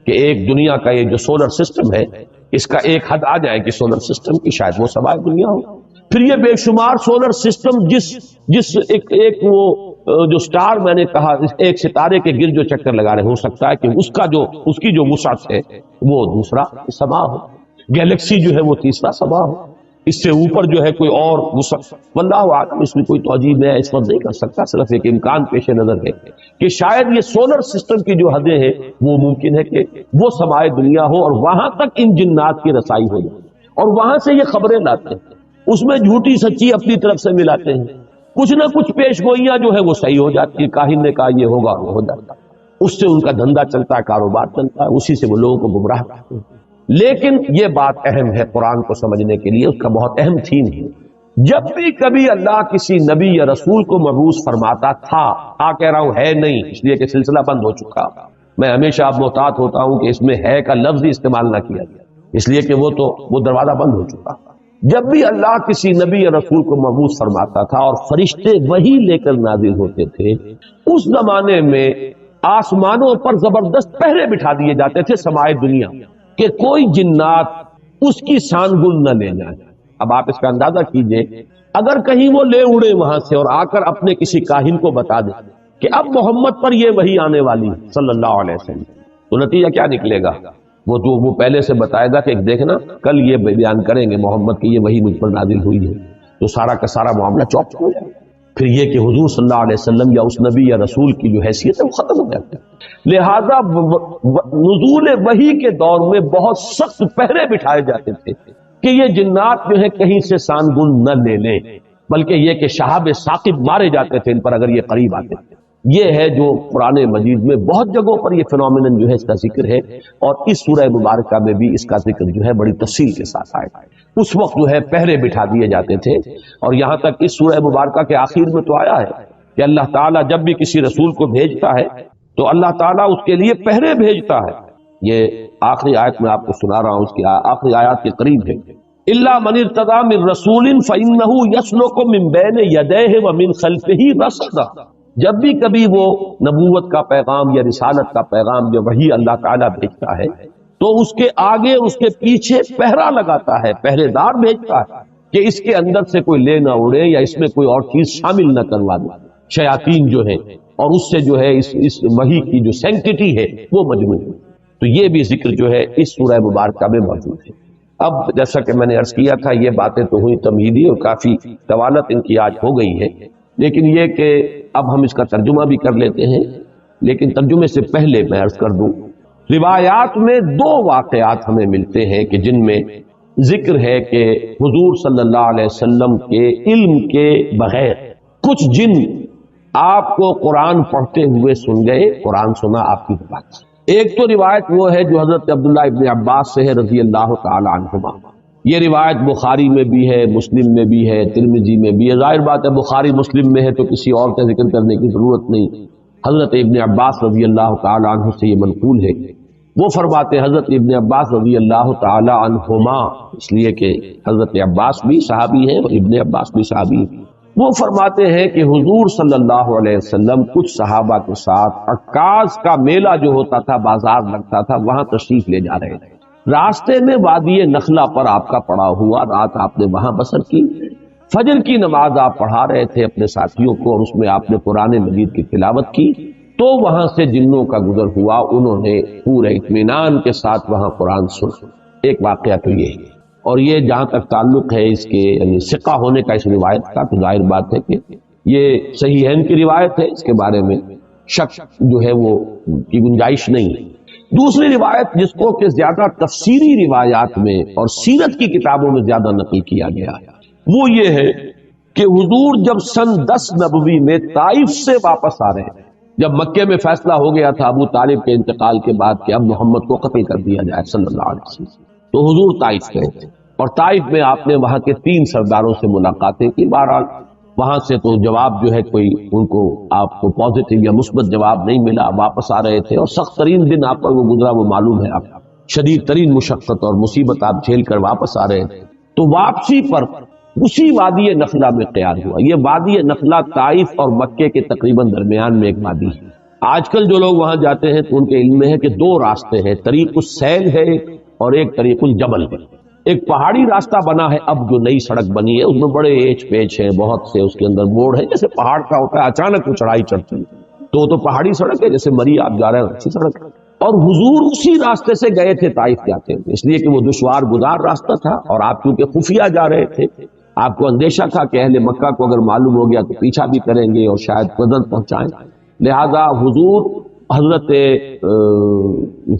کہ ایک دنیا کا یہ جو سولر سسٹم ہے اس کا ایک حد آ جائے کہ سولر سسٹم کی شاید وہ سماع دنیا ہو۔ پھر یہ بے شمار سولر سسٹم جس ایک وہ جو سٹار میں نے کہا ایک ستارے کے گرد جو چکر لگا رہے، ہو سکتا ہے کہ اس کی جو وسعت ہے وہ دوسرا سماع ہو، گیلیکسی جو ہے وہ تیسرا سماع ہو، اس سے اوپر جو ہے کوئی اور وسعت، واللہ اعلم، اس میں کوئی توجیہ میں اس وقت نہیں کر سکتا، صرف ایک امکان پیش نظر ہے کہ شاید یہ سولر سسٹم کی جو حدیں ہیں وہ ممکن ہے کہ وہ سماع دنیا ہو اور وہاں تک ان جنات کی رسائی ہو جائے، اور وہاں سے یہ خبریں لاتے ہیں، اس میں جھوٹی سچی اپنی طرف سے ملاتے ہیں، کچھ نہ کچھ پیش گوئیاں جو ہے وہ صحیح ہو جاتی ہے، کاہن نے کہا یہ ہوگا وہ ہو جاتا ہے، اس سے ان کا دھندا چلتا ہے، کاروبار چلتا ہے، اسی سے وہ لوگوں کو گمراہ کرتے ہیں۔ لیکن یہ بات اہم ہے قرآن کو سمجھنے کے لیے، اس کا بہت اہم تھیم ہے، جب بھی کبھی اللہ کسی نبی یا رسول کو مبعوث فرماتا تھا، کہہ رہا ہوں ہے نہیں، اس لیے کہ سلسلہ بند ہو چکا، میں ہمیشہ اب محتاط ہوتا ہوں کہ اس میں ہے کا لفظ ہی استعمال نہ کیا جائے، اس لیے کہ وہ دروازہ بند ہو چکا۔ جب بھی اللہ کسی نبی یا رسول کو مبعوث فرماتا تھا اور فرشتے وہی لے کر نازل ہوتے تھے، اس زمانے میں آسمانوں پر زبردست پہرے بٹھا دیے جاتے تھے سماع دنیا، کہ کوئی جنات اس کی سانگن نہ لے جائیں۔ اب آپ اس کا اندازہ کیجئے، اگر کہیں وہ لے اڑے وہاں سے اور آ کر اپنے کسی کاہن کو بتا دے کہ اب محمد پر یہ وحی آنے والی ہے صلی اللہ علیہ وسلم، تو نتیجہ کیا نکلے گا؟ وہ پہلے سے بتائے گا کہ دیکھنا کل یہ بیان کریں گے محمد کی یہ وحی مجھ پر نازل ہوئی ہے، تو سارا کا سارا معاملہ چوک ہو جائے گا۔ پھر یہ کہ حضور صلی اللہ علیہ وسلم یا اس نبی یا رسول کی جو حیثیت ہے وہ ختم ہو جاتی ہے۔ لہذا نزول وحی کے دور میں بہت سخت پہرے بٹھائے جاتے تھے کہ یہ جنات جو ہے کہیں سے سانگن نہ لے لیں، بلکہ یہ کہ شہاب ثاقب مارے جاتے تھے ان پر اگر یہ قریب آتے تھے۔ یہ ہے جو قرآن مجید میں بہت جگہوں پر یہ فینومینن جو ہے اس کا ذکر ہے، اور اس سورہ مبارکہ میں بھی اس کا ذکر جو ہے بڑی تفصیل کے ساتھ آئے۔ اس وقت جو ہے پہرے بٹھا دیے جاتے تھے، اور یہاں تک اس سورہ مبارکہ کے آخر میں تو آیا ہے کہ اللہ تعالیٰ جب بھی کسی رسول کو بھیجتا ہے تو اللہ تعالیٰ اس کے لیے پہرے بھیجتا ہے۔ یہ آخری آیت میں آپ کو سنا رہا ہوں، اس کی آخری آیات کے قریب ہے، الا من ارتضى من رسول فانه يسلك من بين يديه ومن خلفه رصدا۔ جب بھی کبھی وہ نبوت کا پیغام یا رسالت کا پیغام یا وحی اللہ تعالیٰ بھیجتا ہے تو اس کے آگے اس کے پیچھے پہرا لگاتا ہے، پہرے دار بھیجتا ہے کہ اس کے اندر سے کوئی لے نہ اڑے یا اس میں کوئی اور چیز شامل نہ کروا دے، شیاطین جو ہے، اور اس سے جو ہے اس وحی کی جو سینکٹی ہے وہ مجموع ہے۔ تو یہ بھی ذکر جو ہے اس سورہ مبارکہ میں موجود ہے۔ اب جیسا کہ میں نے عرض کیا تھا، یہ باتیں تو ہوئی تمہیدی اور کافی طوالت ان کی آج ہو گئی ہے، لیکن یہ کہ اب ہم اس کا ترجمہ بھی کر لیتے ہیں، لیکن ترجمے سے پہلے میں عرض کر دوں، روایات میں دو واقعات ہمیں ملتے ہیں کہ جن میں ذکر ہے کہ حضور صلی اللہ علیہ وسلم کے علم کے بغیر کچھ جن آپ کو قرآن پڑھتے ہوئے سن گئے، قرآن سنا آپ کی بات۔ ایک تو روایت وہ ہے جو حضرت عبداللہ ابن عباس سے ہے رضی اللہ تعالی عنہما، یہ روایت بخاری میں بھی ہے، مسلم میں بھی ہے، ترمذی میں بھی ہے۔ ظاہر بات ہے بخاری مسلم میں ہے تو کسی اور کا ذکر کرنے کی ضرورت نہیں، حضرت ابن عباس رضی اللہ تعالی عنہ سے یہ منقول ہے۔ وہ فرماتے ہیں حضرت ابن عباس رضی اللہ تعالی عنہما، اس لیے کہ حضرت عباس بھی صحابی ہیں اور ابن عباس بھی صحابی ہیں، وہ فرماتے ہیں کہ حضور صلی اللہ علیہ وسلم کچھ صحابہ کے ساتھ عکاظ کا میلہ جو ہوتا تھا، بازار لگتا تھا، وہاں تشریف لے جا رہے تھے۔ راستے میں وادی نخلا پر آپ کا پڑا ہوا، رات آپ نے وہاں بسر کی، فجر کی نماز آپ پڑھا رہے تھے اپنے ساتھیوں کو اور اس میں آپ نے قرآن مجید کی تلاوت کی، تو وہاں سے جنوں کا گزر ہوا، انہوں نے پورے اطمینان کے ساتھ وہاں قرآن سنا۔ ایک واقعہ تو یہ ہے، اور یہ جہاں تک تعلق ہے اس کے یعنی ثقہ ہونے کا اس روایت کا، تو ظاہر بات ہے کہ یہ صحیحین کی روایت ہے، اس کے بارے میں شک جو ہے وہ کی گنجائش نہیں ہے۔ دوسری روایت جس کو کہ زیادہ تفسیری روایات میں اور سیرت کی کتابوں میں زیادہ نقل کیا گیا ہے، وہ یہ ہے کہ حضور جب سن 10 نبوی میں طائف سے واپس آ رہے ہیں، جب مکے میں فیصلہ ہو گیا تھا ابو طالب کے انتقال کے بعد کہ اب محمد کو قتل کر دیا جائے صلی اللہ علیہ وسلم، تو حضور طائف گئے تھے، اور طائف میں آپ نے وہاں کے 3 سرداروں سے ملاقاتیں کی۔ بہرحال وہاں سے تو جواب جو ہے کوئی ان کو آپ کو پازیٹیو یا مثبت جواب نہیں ملا، واپس آ رہے تھے، اور سخت ترین دن آپ پر وہ گزرا وہ معلوم ہے آپ۔ شدید ترین مشقت اور مصیبت آپ جھیل کر واپس آ رہے تھے، تو واپسی پر اسی وادی نخلا میں قیام ہوا۔ یہ وادی نخلا طائف اور مکے کے تقریباً درمیان میں ایک وادی ہے۔ آج کل جو لوگ وہاں جاتے ہیں تو ان کے علم میں ہے کہ دو راستے ہیں، طریق السیل ہے اور ایک طریق الجبل ہے۔ ایک پہاڑی راستہ بنا ہے، اب جو نئی سڑک بنی ہے اس میں بڑے ایچ پیچ ہیں، بہت سے اس کے اندر موڑ ہے، جیسے پہاڑ کا ہوتا ہے اچانک وہ چڑھائی چڑھتی ہے، تو پہاڑی سڑک ہے، جیسے مری آپ جا رہے ہیں اچھی سڑک ہے۔ اور حضور اسی راستے سے گئے تھے طائف جاتے ہیں، اس لیے کہ وہ دشوار گزار راستہ تھا، اور آپ کیونکہ خفیہ جا رہے تھے، آپ کو اندیشہ تھا کہ اہل مکہ کو اگر معلوم ہو گیا تو پیچھا بھی کریں گے اور شاید قدر پہنچائیں، لہذا حضور حضرت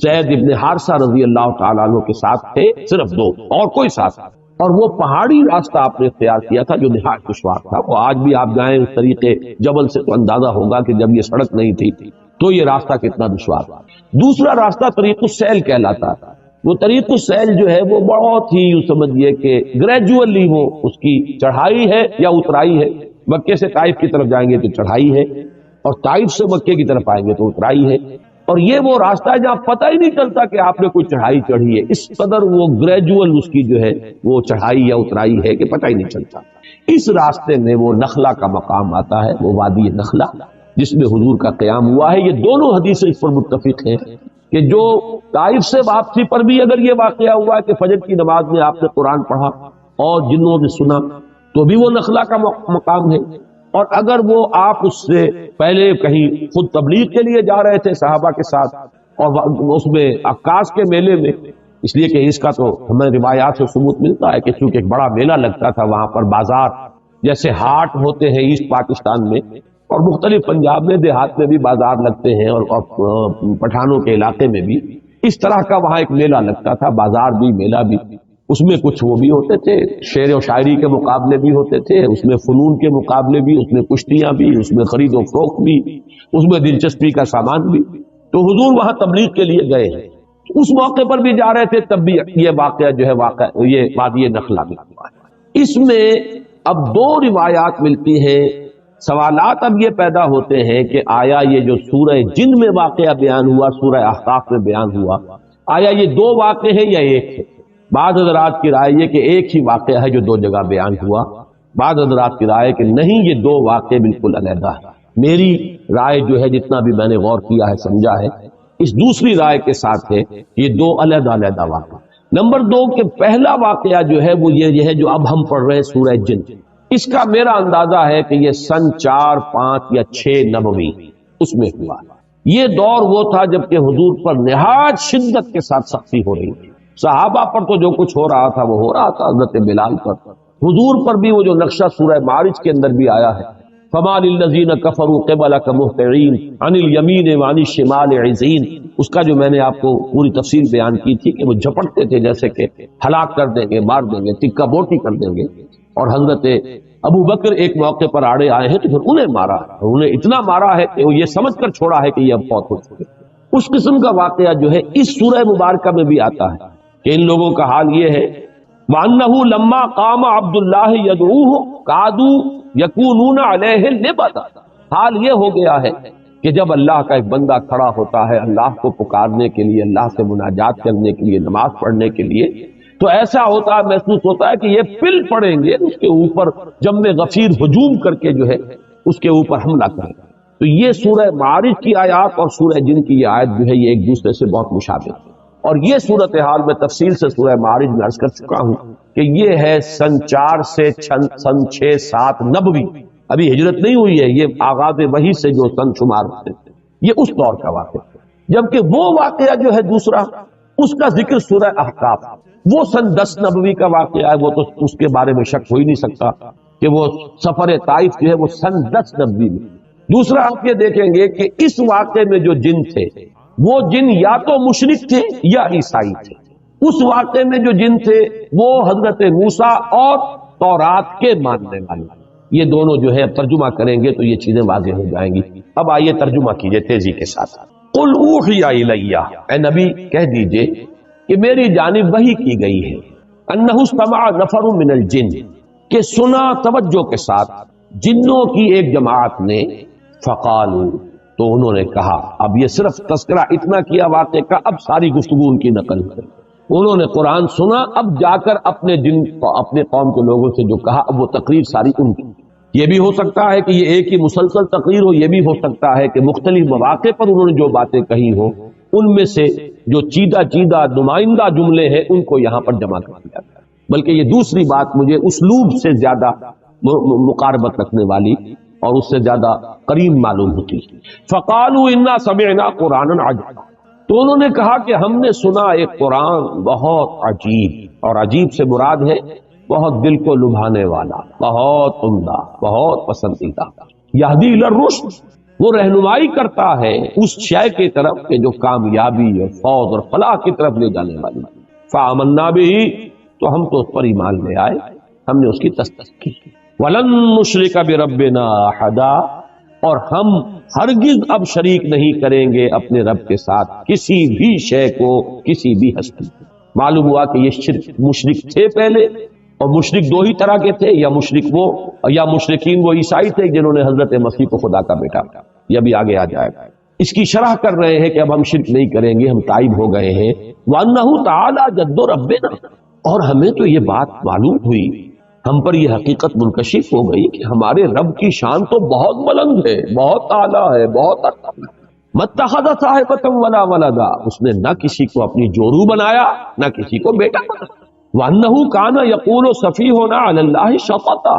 زید ابن حارثہ رضی اللہ تعالیٰ عنہ کے ساتھ تھے، صرف دو، اور کوئی ساتھ، اور وہ پہاڑی راستہ آپ نے اختیار کیا تھا جو نہایت دشوار تھا۔ وہ آج بھی آپ جائیں اس طریقے جبل سے تو اندازہ ہوگا کہ جب یہ سڑک نہیں تھی تو یہ راستہ کتنا دشوار تھا۔ دوسرا راستہ طریق السیل کہلاتا تھا۔ وہ طریق السیل جو ہے وہ بہت ہی یوں سمجھیے کہ گریجولی وہ اس کی چڑھائی ہے یا اترائی ہے، مکے سے طائف کی طرف جائیں گے تو چڑھائی ہے، اور طائف سے مکے کی طرف آئیں گے تو اترائی ہے، اور یہ وہ راستہ ہے جہاں پتہ ہی نہیں چلتا کہ آپ نے کوئی چڑھائی چڑھی ہے، اس قدر وہ گریجول اس کی جو ہے وہ چڑھائی یا اترائی ہے کہ پتہ ہی نہیں چلتا۔ اس راستے میں وہ نخلا کا مقام آتا ہے، وہ وادی نخلا جس میں حضور کا قیام ہوا ہے۔ یہ دونوں حدیثیں اس پر متفق ہیں کہ جو طائف سے واپسی پر بھی اگر یہ واقعہ ہوا ہے کہ فجر کی نماز میں آپ نے قرآن پڑھا اور جنوں نے سنا تو بھی وہ نخلا کا مقام ہے، اور اگر وہ آپ اس سے پہلے کہیں خود تبلیغ کے لیے جا رہے تھے صحابہ کے ساتھ، اور اس میں عکاس کے میلے میں، اس لیے کہ اس کا تو ہمیں روایات سے ثبوت ملتا ہے کہ چونکہ ایک بڑا میلہ لگتا تھا وہاں پر، بازار جیسے ہاٹ ہوتے ہیں ایسٹ پاکستان میں اور مختلف پنجاب میں دیہات میں بھی بازار لگتے ہیں، اور پٹھانوں کے علاقے میں بھی اس طرح کا وہاں ایک میلہ لگتا تھا، بازار بھی میلہ بھی، اس میں کچھ وہ بھی ہوتے تھے، شعر و شاعری کے مقابلے بھی ہوتے تھے، اس میں فنون کے مقابلے بھی، اس میں کشتیاں بھی، اس میں خرید و فروخت بھی، اس میں دلچسپی کا سامان بھی۔ تو حضور وہاں تبلیغ کے لیے گئے ہیں، اس موقع پر بھی جا رہے تھے، تب بھی یہ واقعہ جو ہے یہ وادی نخلا میں ہوا ہے۔ اس میں اب دو روایات ملتی ہیں، سوالات اب یہ پیدا ہوتے ہیں کہ آیا یہ جو سورہ جن میں واقعہ بیان ہوا، سورہ احقاف میں بیان ہوا، آیا یہ دو واقعے ہیں یا ایک ہے؟ بعض حضرات کی رائے یہ کہ ایک ہی واقعہ ہے جو دو جگہ بیان ہوا، بعض حضرات کی رائے کہ نہیں، یہ دو واقعے بالکل علیحدہ ہے۔ میری رائے جو ہے، جتنا بھی میں نے غور کیا ہے سمجھا ہے، اس دوسری رائے کے ساتھ ہے یہ دو علیحدہ علیحدہ واقعہ۔ نمبر دو کہ پہلا واقعہ جو ہے وہ یہ ہے جو اب ہم پڑھ رہے ہیں سورہ جن، اس کا میرا اندازہ ہے کہ یہ سن 4، 5 یا 6 نبوی اس میں ہوا۔ یہ دور وہ تھا جبکہ حضور پر نہایت شدت کے ساتھ سختی ہو رہی تھی، صحابہ پر تو جو کچھ ہو رہا تھا وہ ہو رہا تھا، حضرت بلال پر، حضور پر بھی وہ جو نقشہ سورہ معارج کے اندر بھی آیا ہے، فَمَا لِلَّذِينَ كَفَرُوا قِبَلَكَ مُهْطِعِينَ عَنِ الْيَمِينِ وَعَنِ الشِّمَالِ عِزِينَ، اس کا جو میں نے آپ کو پوری تفصیل بیان کی تھی کہ وہ جھپٹتے تھے جیسے کہ ہلاک کر دیں گے، مار دیں گے، ٹکا بوٹی کر دیں گے، اور حضرت ابو بکر ایک موقع پر آڑے آئے ہیں تو پھر انہیں مارا، اور انہیں اتنا مارا ہے کہ وہ یہ سمجھ کر چھوڑا ہے کہ یہ اب فوت ہو چکے۔ اس قسم کا واقعہ جو ہے اس سورہ مبارکہ میں بھی آتا ہے کہ ان لوگوں کا حال یہ ہے، وَأَنَّهُ لَمَّا قَامَ عَبْدُ اللَّهِ يَدْعُوهُ كَادُوا يَكُونُونَ عَلَيْهِ لِبَدًا، حال یہ ہو گیا ہے کہ جب اللہ کا ایک بندہ کھڑا ہوتا ہے اللہ کو پکارنے کے لیے، اللہ سے مناجات کرنے کے لیے، نماز پڑھنے کے لیے، تو ایسا ہوتا ہے، محسوس ہوتا ہے کہ یہ پل پڑیں گے اس کے اوپر، جم غفیر ہجوم کر کے جو ہے اس کے اوپر حملہ کریں گے۔ تو یہ سورہ معارج کی آیات اور سورہ جن کی یہ آیت جو ہے یہ ایک دوسرے سے بہت مشابہ ہے، اور یہ صورتحال میں تفصیل سے سورہ معارج میں عرض کر چکا ہوں کہ یہ ہے سن 4 سے سن 6، 7 نبوی، ابھی ہجرت نہیں ہوئی ہے، یہ آغاز وحی سے جو سن شمار ہوتے ہیں یہ اس دور کا واقعہ ہے۔ جبکہ وہ واقعہ جو ہے دوسرا، اس کا ذکر سورہ احقاف، وہ سن 10 نبوی کا واقعہ ہے، وہ تو اس کے بارے میں شک ہو ہی نہیں سکتا کہ وہ سفر طائف جو ہے وہ سن 10 نبوی میں۔ دوسرا آپ یہ دیکھیں گے کہ اس واقعے میں جو جن تھے وہ جن یا تو مشرک تھے یا عیسائی تھے، اس واقعے میں جو جن تھے وہ حضرت موسیٰ اور تورات کے ماننے والے، یہ دونوں جو ہے ترجمہ کریں گے تو یہ چیزیں واضح ہو جائیں گی۔ اب آئیے ترجمہ کیجئے تیزی کے ساتھ۔ قل اوحی الی، اے نبی کہہ دیجئے کہ میری جانب وحی کی گئی ہے، انہ استمع نفر من الجن، کہ سنا توجہ کے ساتھ جنوں کی ایک جماعت نے، فقالو، تو انہوں نے کہا، اب یہ صرف تذکرہ اتنا کیا واقعے کا، اب ساری گفتگو ان کی نقل ہے۔ انہوں نے قرآن سنا، اب جا کر اپنے قوم کے لوگوں سے جو کہا، اب وہ تقریر ساری ان کی۔ یہ بھی ہو سکتا ہے کہ یہ ایک ہی مسلسل تقریر ہو، یہ بھی ہو سکتا ہے کہ مختلف مواقع پر انہوں نے جو باتیں کہی ہوں، ان میں سے جو چیدہ نمائندہ جملے ہیں ان کو یہاں پر جمع کر دیا گیا۔ بلکہ یہ دوسری بات مجھے اسلوب سے زیادہ مقاربت رکھنے والی اور اس سے زیادہ قریب معلوم ہوتی۔ فقالوا انا سمعنا قرانا عجبا، تو انہوں نے کہا کہ ہم نے سنا ایک قرآن بہت عجیب، اور عجیب سے مراد ہے بہت دل کو لبھانے والا، بہت عمدہ، بہت پسندیدہ۔ یہدی الی الرشد، وہ رہنمائی کرتا ہے اس شے کی طرف کہ جو کامیابی اور فوز اور فلاح کی طرف لے جانے والی۔ فآمنا بہ، تو ہم تو اس پر ایمان لے آئے، ہم نے اس کی تصدیق کی۔ ولن نشرک بربنا احدا، اور ہم ہرگز اب شریک نہیں کریں گے اپنے رب کے ساتھ کسی بھی شے کو، کسی بھی ہستی کو۔ معلوم ہوا کہ یہ شرک مشرک تھے پہلے، اور مشرک دو ہی طرح کے تھے، یا مشرک وہ، یا مشرکین وہ عیسائی تھے جنہوں نے حضرت مسیح کو خدا کا بیٹا، یہ بھی آگے آ جائے گا۔ اس کی شرح کر رہے ہیں کہ اب ہم شرک نہیں کریں گے، ہم تائب ہو گئے ہیں۔ وَأَنَّهُ تَعَالَى جَدُّ رَبِّنَا، اور ہمیں تو یہ بات معلوم ہوئی، ہم پر یہ حقیقت منکشف ہو گئی کہ ہمارے رب کی شان تو بہت بلند ہے، بہت اعلیٰ ہے، بہت اعلیٰ ہے۔ مَتَّخَذَ صَاحِبَةً وَلَا وَلَدًا، اس نے نہ کسی کو اپنی جورو بنایا، نہ کسی کو بیٹا بنایا۔ وَأَنَّهُ كَانَ يَقُولُ سَفِيهُنَا عَلَى اللَّهِ شَطَطًا،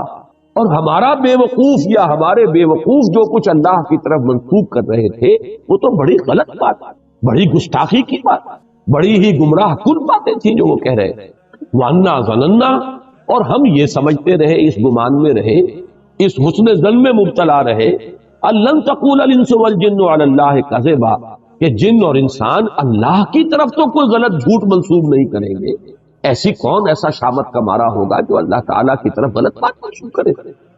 اور ہمارا بے وقوف یا ہمارے بے وقوف جو کچھ اللہ کی طرف منسوب کر رہے تھے، وہ تو بڑی غلط بات، بڑی گستاخی کی بات، بڑی ہی گمراہ کن باتیں تھیں جو وہ کہہ رہے تھے۔ وَأَنَّا ظَنَنَّا، اور ہم یہ سمجھتے رہے، اس گمان میں رہے، اس حسن ظن میں مبتلا رہے، أَلَّن تَقُولَ الْإِنسُ وَالْجِنُّ عَلَى اللَّهِ كَذِبًا، کہ جن اور انسان اللہ کی طرف تو کوئی غلط جھوٹ منسوب نہیں کریں گے۔ ایسی کون ایسا شامت کا مارا ہوگا جو اللہ تعالیٰ کی طرف غلط بات منسوب کرے؟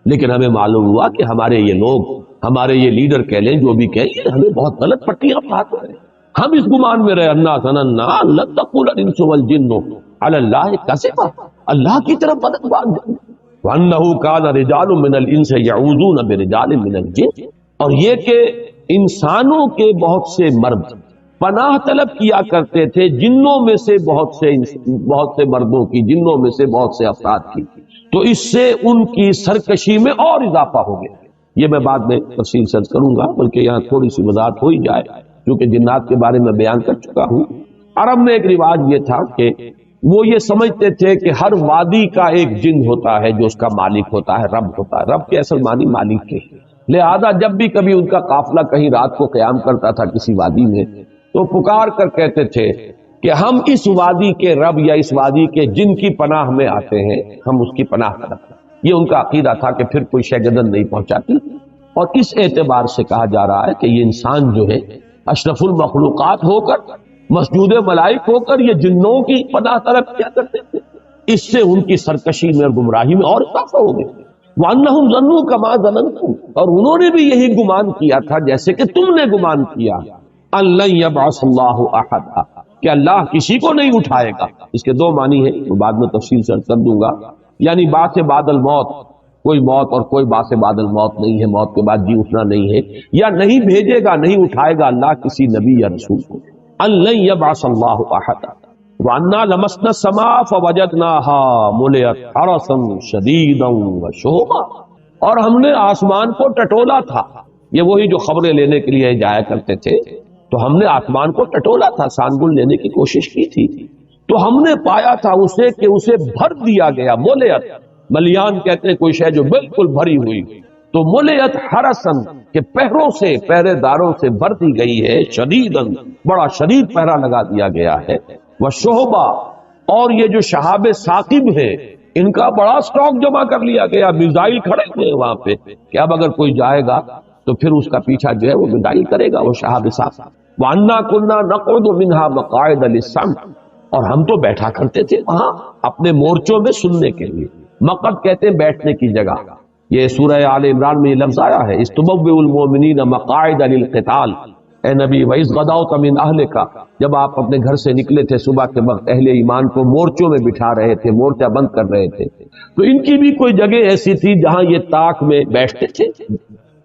لیکن ہمیں معلوم ہوا کہ ہمارے یہ لوگ، ہمارے یہ لیڈر کہہ لیں، جو بھی کہیں، یہ ہمیں بہت غلط پٹیاں پڑھاتے ہیں۔ ہم اس گمان میں رہے، انا ظننا لن تقول الانس والجن علی اللہ کذبا، اللہ کی طرف غلط بات۔ وانه کان رجال من الانس یعوذون برجال من الجن، اور یہ کہ انسانوں کے بہت سے مرد پناہ طلب کیا کرتے تھے جنوں میں سے بہت سے مردوں کی، جنوں میں سے بہت سے افراد کی، تو اس سے ان کی سرکشی میں اور اضافہ ہو گیا۔ یہ میں بعد میں تفصیل سے کروں گا، بلکہ یہاں تھوڑی سی وضاحت ہو ہی جائے، کیونکہ جنات کے بارے میں بیان کر چکا ہوں۔ عرب میں ایک رواج یہ تھا کہ وہ یہ سمجھتے تھے کہ ہر وادی کا ایک جن ہوتا ہے جو اس کا مالک ہوتا ہے، رب ہوتا ہے۔ رب کے اصل معنی مالک کے، لہذا جب بھی کبھی ان کا قافلہ کہیں رات کو قیام کرتا تھا کسی وادی میں، تو پکار کر کہتے تھے کہ ہم اس وادی کے رب یا اس وادی کے جن کی پناہ میں آتے ہیں، ہم اس کی پناہ طلب۔ یہ ان کا عقیدہ تھا کہ پھر کوئی شے گردن نہیں پہنچاتی، اور اس اعتبار سے کہا جا رہا ہے کہ یہ انسان جو ہے اشرف المخلوقات ہو کر، مسجود ملائک ہو کر، یہ جنوں کی پناہ طلب کیا کرتے تھے، اس سے ان کی سرکشی میں اور گمراہی میں اور اضافہ ہو گئے۔ وَأَنَّهُمْ ظَنُّوا كَمَا ظَنَنتُمْ، اور انہوں نے بھی یہی گمان کیا تھا جیسے کہ تم نے گمان کیا، أَن لَّن يَبْعَثَ اللَّهُ أَحَدًا، کہ اللہ کسی کو نہیں اٹھائے گا۔ اس کے دو معنی ہیں، وہ بعد میں تفصیل سے کر دوں گا، یعنی بعد سے بعد الموت، کوئی موت اور کوئی بعد سے بعد الموت نہیں ہے، موت کے بعد جی اٹھنا نہیں ہے، یا نہیں بھیجے گا، نہیں اٹھائے گا اللہ کسی نبی یا رسول کو۔ أَن لَّن يَبْعَثَ اللَّهُ أَحَدًا وَأَنَّا لَمَسْنَا السَّمَاءَ فَوَجَدْنَاهَا مُلِئَتْ حَرَسًا شَدِيدًا وَشُهُبًا، اور ہم نے آسمان کو ٹٹولا تھا۔ یہ وہی جو خبریں لینے کے لیے جایا کرتے تھے، تو ہم نے آسمان کو ٹٹولا تھا، سانگل لینے کی کوشش کی تھی، تو ہم نے پایا تھا اسے کہ اسے بھر دیا گیا۔ ملیت، ملیان کہتے ہیں کوئی شے جو بالکل بھری ہوئی، تو ملیت حرسن، کہ پہروں سے، پہرے داروں سے بھر دی گئی ہے، شدیدن، بڑا شدید پہرا لگا دیا گیا ہے، وشہبا، اور یہ جو شہاب ثاقب ہے ان کا بڑا سٹاک جمع کر لیا گیا، میزائل کھڑے ہوئے وہاں پہ کہ اب اگر کوئی جائے گا تو پھر اس کا پیچھا جو ہے وہ میزائل کرے گا، وہ شہاب ثاقب۔ وَأَنَّا كُنَّا نَقْعُدُ مِنْهَا مَقَاعِدَ لِلسَّمْعِ، اور ہم تو بیٹھا کرتے تھے وہاں اپنے مورچوں میں سننے کے لیے۔ مقعد کہتے ہیں بیٹھنے کی جگہ، یہ سورہ آل عمران میں یہ لفظ آیا ہے، اِسْتُبَوِّئُ الْمُؤْمِنِينَ مَقَاعِدَ لِلْقِتَالِ، اے نبی وَإِذْ غَدَوْتَ مِنْ أَهْلِكَ، جب آپ اپنے گھر سے نکلے تھے صبح کے وقت، اہل ایمان کو مورچوں میں بٹھا رہے تھے، مورچہ بند کر رہے تھے، تو ان کی بھی کوئی جگہ ایسی تھی جہاں یہ طاق میں بیٹھتے تھے۔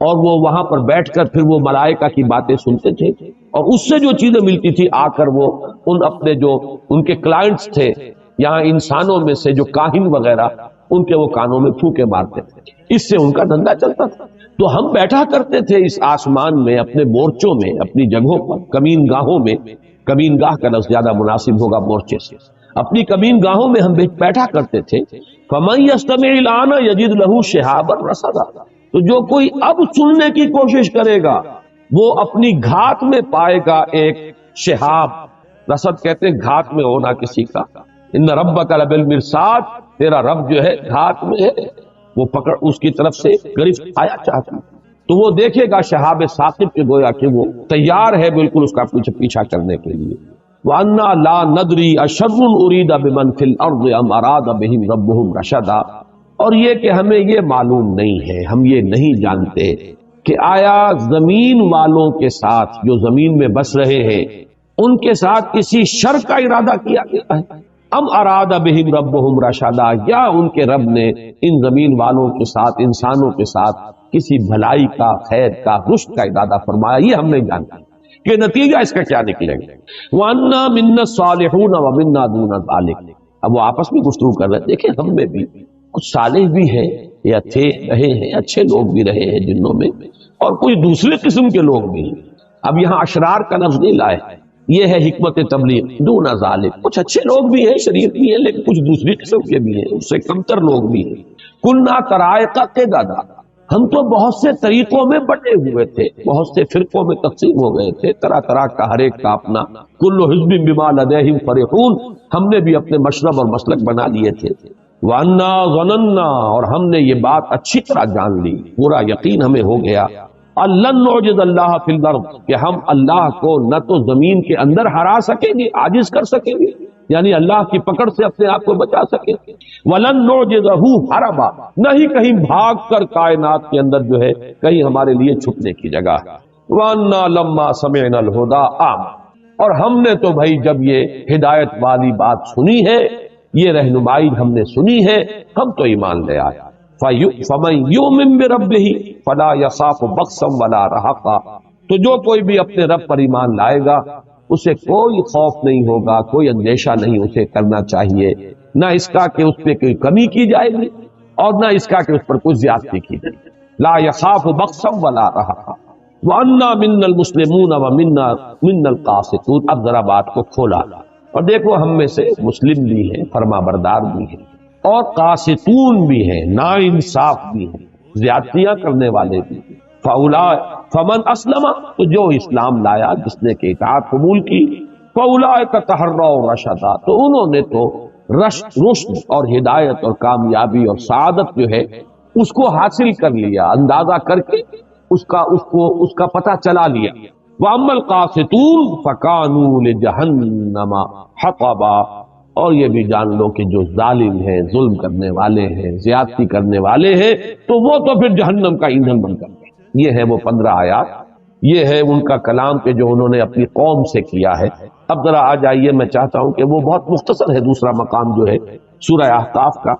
اور وہ وہاں پر بیٹھ کر پھر وہ ملائکہ کی باتیں سنتے تھے، اور اس سے جو چیزیں ملتی تھی آ کر وہ ان اپنے جو ان کے کلائنٹس تھے یہاں انسانوں میں سے جو کاہن وغیرہ، ان کے وہ کانوں میں پھوکے مارتے تھے، اس سے ان کا دھندا چلتا تھا۔ تو ہم بیٹھا کرتے تھے اس آسمان میں اپنے مورچوں میں، اپنی جگہوں پر، کمین گاہوں میں، کمین گاہ کا لفظ زیادہ مناسب ہوگا مورچے سے، اپنی کمین گاہوں میں ہم بیٹھا کرتے تھے۔ فَمَن يَسْتَمِعِ الْآنَ يَجِدْ لَهُ شِهَابًا رَصَدًا، تو جو کوئی اب سننے کی کوشش کرے گا وہ اپنی گھات میں پائے گا ایک شہاب، رصد کہتے ہیں گھات میں ہونا کسی کا، ان ربک لبالمرصاد، تیرا رب جو ہے گھات میں ہے، وہ پکڑ اس کی طرف سے گرفت آیا چاہتا، تو وہ دیکھے گا شہاب ثاقب کے گویا کہ وہ تیار ہے بالکل اس کا پیچھا کرنے کے لیے۔ وَأَنَّا لَا نَدْرِي أَشَرٌّ أُرِيدَ بِمَنْ فِي الْأَرْضِ أَمْ أَرَادَ بِهِمْ رَبُّهُمْ رَشَدًا، اور یہ کہ ہمیں یہ معلوم نہیں ہے، ہم یہ نہیں جانتے کہ آیا زمین والوں کے ساتھ جو زمین میں بس رہے ہیں ان کے ساتھ کسی شر کا ارادہ کیا گیا ہے، ام اراد بہم ربہم رشدا، یا ان کے رب نے ان زمین والوں کے ساتھ، انسانوں کے ساتھ کسی بھلائی کا، خیر کا، رشد کا ارادہ فرمایا، یہ ہم نہیں جانتے کہ نتیجہ اس کا کیا نکلے گا۔ وَأَنَّا مِنَّا الصَّالِحُونَ وَمِنَّا دُونَ ذَلِكَ، اب وہ آپس میں گفتگو کر رہے ہیں، دیکھیں ہم میں بھی کچھ صالح بھی ہیں یا تھے رہے ہیں، اچھے لوگ بھی رہے ہیں جنوں میں، اور کوئی دوسرے قسم کے لوگ بھی ہیں۔ اب یہاں اشرار کا لفظ نہیں لائے، یہ ہے حکمت تبلیغ، دون ذالک، کچھ اچھے لوگ بھی ہیں، شریف بھی ہیں، لیکن کچھ دوسری قسم کے بھی ہیں، اس سے کمتر لوگ بھی ہیں۔ کلنا طرائق قددا، ہم تو بہت سے طریقوں میں بٹے ہوئے تھے، بہت سے فرقوں میں تقسیم ہو گئے تھے، طرح طرح کا ہر ایک کا اپنا، کل حزب بما لدیہم فرحون، ہم نے بھی اپنے مشرب اور مسلک بنا لیے تھے۔ وَأَنَّا ظَنَنَّا، اور ہم نے یہ بات اچھی طرح جان لی، پورا یقین ہمیں ہو گیا، لن نعجز اللہ فی الارض، کہ ہم اللہ کو نہ تو زمین کے اندر ہرا سکیں گے، عاجز کر سکیں گے، یعنی اللہ کی پکڑ سے اپنے آپ کو بچا سکیں گے، ولن نعجزہ ہربا، نہ ہی کہیں بھاگ کر کائنات کے اندر جو ہے کہیں ہمارے لیے چھپنے کی جگہ ہے۔ وَأَنَّا لَمَّا سَمِعْنَا الْهُدَىٰ آمَنَّا، اور ہم نے تو بھائی جب یہ ہدایت والی بات سنی ہے، یہ رہنمائی ہم نے سنی ہے، ہم تو ایمان لے آئے۔ فَمَن يُؤْمِن بِرَبِّهِ فَلَا يَخَافُ بَخْسًا وَلَا رَهَقًا، تو جو کوئی بھی اپنے رب پر ایمان لائے گا اسے کوئی خوف نہیں ہوگا، کوئی اندیشہ نہیں اسے کرنا چاہیے، نہ اس کا کہ اس پہ کوئی کمی کی جائے گی اور نہ اس کا کہ اس پر کوئی زیادتی کی جائے گی۔ لا يَخَافُ بَخْسًا وَلَا رَهَقًا وَأَنَّا مِنَّا الْمُسْلِمُونَ وَمِنَّا الْقَاسِطُونَ۔ اب ذرا بات کو کھولا اور دیکھو، ہم میں سے مسلم بھی ہیں، فرما بردار بھی ہیں، اور قاسطون بھی ہیں، نا انصاف بھی ہیں، زیادتیاں کرنے والے بھی ہیں۔ فمن اسلم، تو جو اسلام لایا، جس نے کہ اطاعت قبول کی، فاولئک تحروا رشدا، تو انہوں نے تو رشد اور ہدایت اور کامیابی اور سعادت جو ہے اس کو حاصل کر لیا، اندازہ کر کے اس کا پتہ چلا لیا۔ وَأَمَّا الْقَاسِطُونَ فَكَانُوا لِجَهَنَّمَ حَطَبًا، اور یہ بھی جان لو کہ جو ظالم ہیں، ظلم کرنے والے ہیں، زیادتی کرنے والے ہیں، تو وہ تو پھر جہنم کا ایندھن بن کر گئے۔ یہ ہے وہ 15 آیات، یہ ہے ان کا کلام کہ جو انہوں نے اپنی قوم سے کیا ہے۔ اب ذرا آ جائیے، میں چاہتا ہوں کہ وہ بہت مختصر ہے، دوسرا مقام جو ہے سورہ احقاف کا،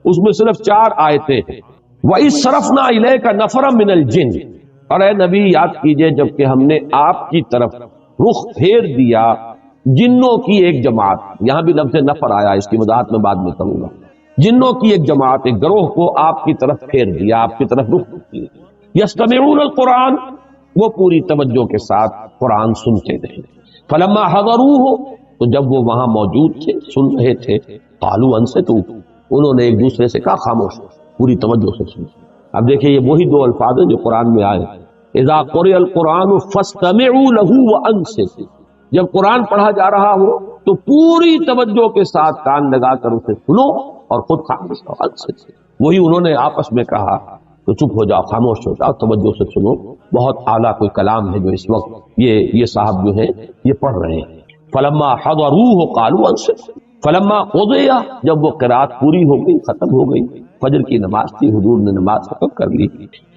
اس میں صرف 4 آیتیں ہیں۔ وَإِذْ صَرَفْنَا إِلَيْكَ نَفَرًا مِنَ الْجِنِّ، اور اے نبی یاد کیجئے جب کہ ہم نے آپ کی طرف رخ پھیر دیا جنوں کی ایک جماعت، یہاں بھی لفظ نفر آیا، اس کی وضاحت میں بعد میں کروں گا، جنوں کی ایک جماعت، ایک گروہ کو آپ کی طرف پھیر دیا، آپ کی طرف رخ کیا۔ یستمعون القرآن، وہ پوری توجہ کے ساتھ قرآن سنتے رہے۔ فلما حضروہ، تو جب وہ وہاں موجود تھے، سن رہے تھے، قالوا انصتوا، انہوں نے ایک دوسرے سے کہا خاموش، پوری توجہ سے سنو۔ اب دیکھیں یہ وہی 2 الفاظ ہیں جو قرآن میں آئے، اذا قرئ القرآن فاستمعوا له وانصتوا، جب قرآن پڑھا جا رہا ہو تو پوری توجہ کے ساتھ کان لگا کر اسے سنو اور خود خاموش ہو۔ وہی انہوں نے آپس میں کہا تو چپ ہو جاؤ، خاموش ہو جاؤ، توجہ سے سنو۔ بہت اعلیٰ کوئی کلام ہے جو اس وقت یہ صاحب جو ہے یہ پڑھ رہے ہیں۔ فلما حضروہ قالوا انصتوا، فلما قضی، جب وہ قرات پوری ہو گئی، ختم ہو گئی، فجر کی نماز تھی، حضور نے نماز ختم کر لی،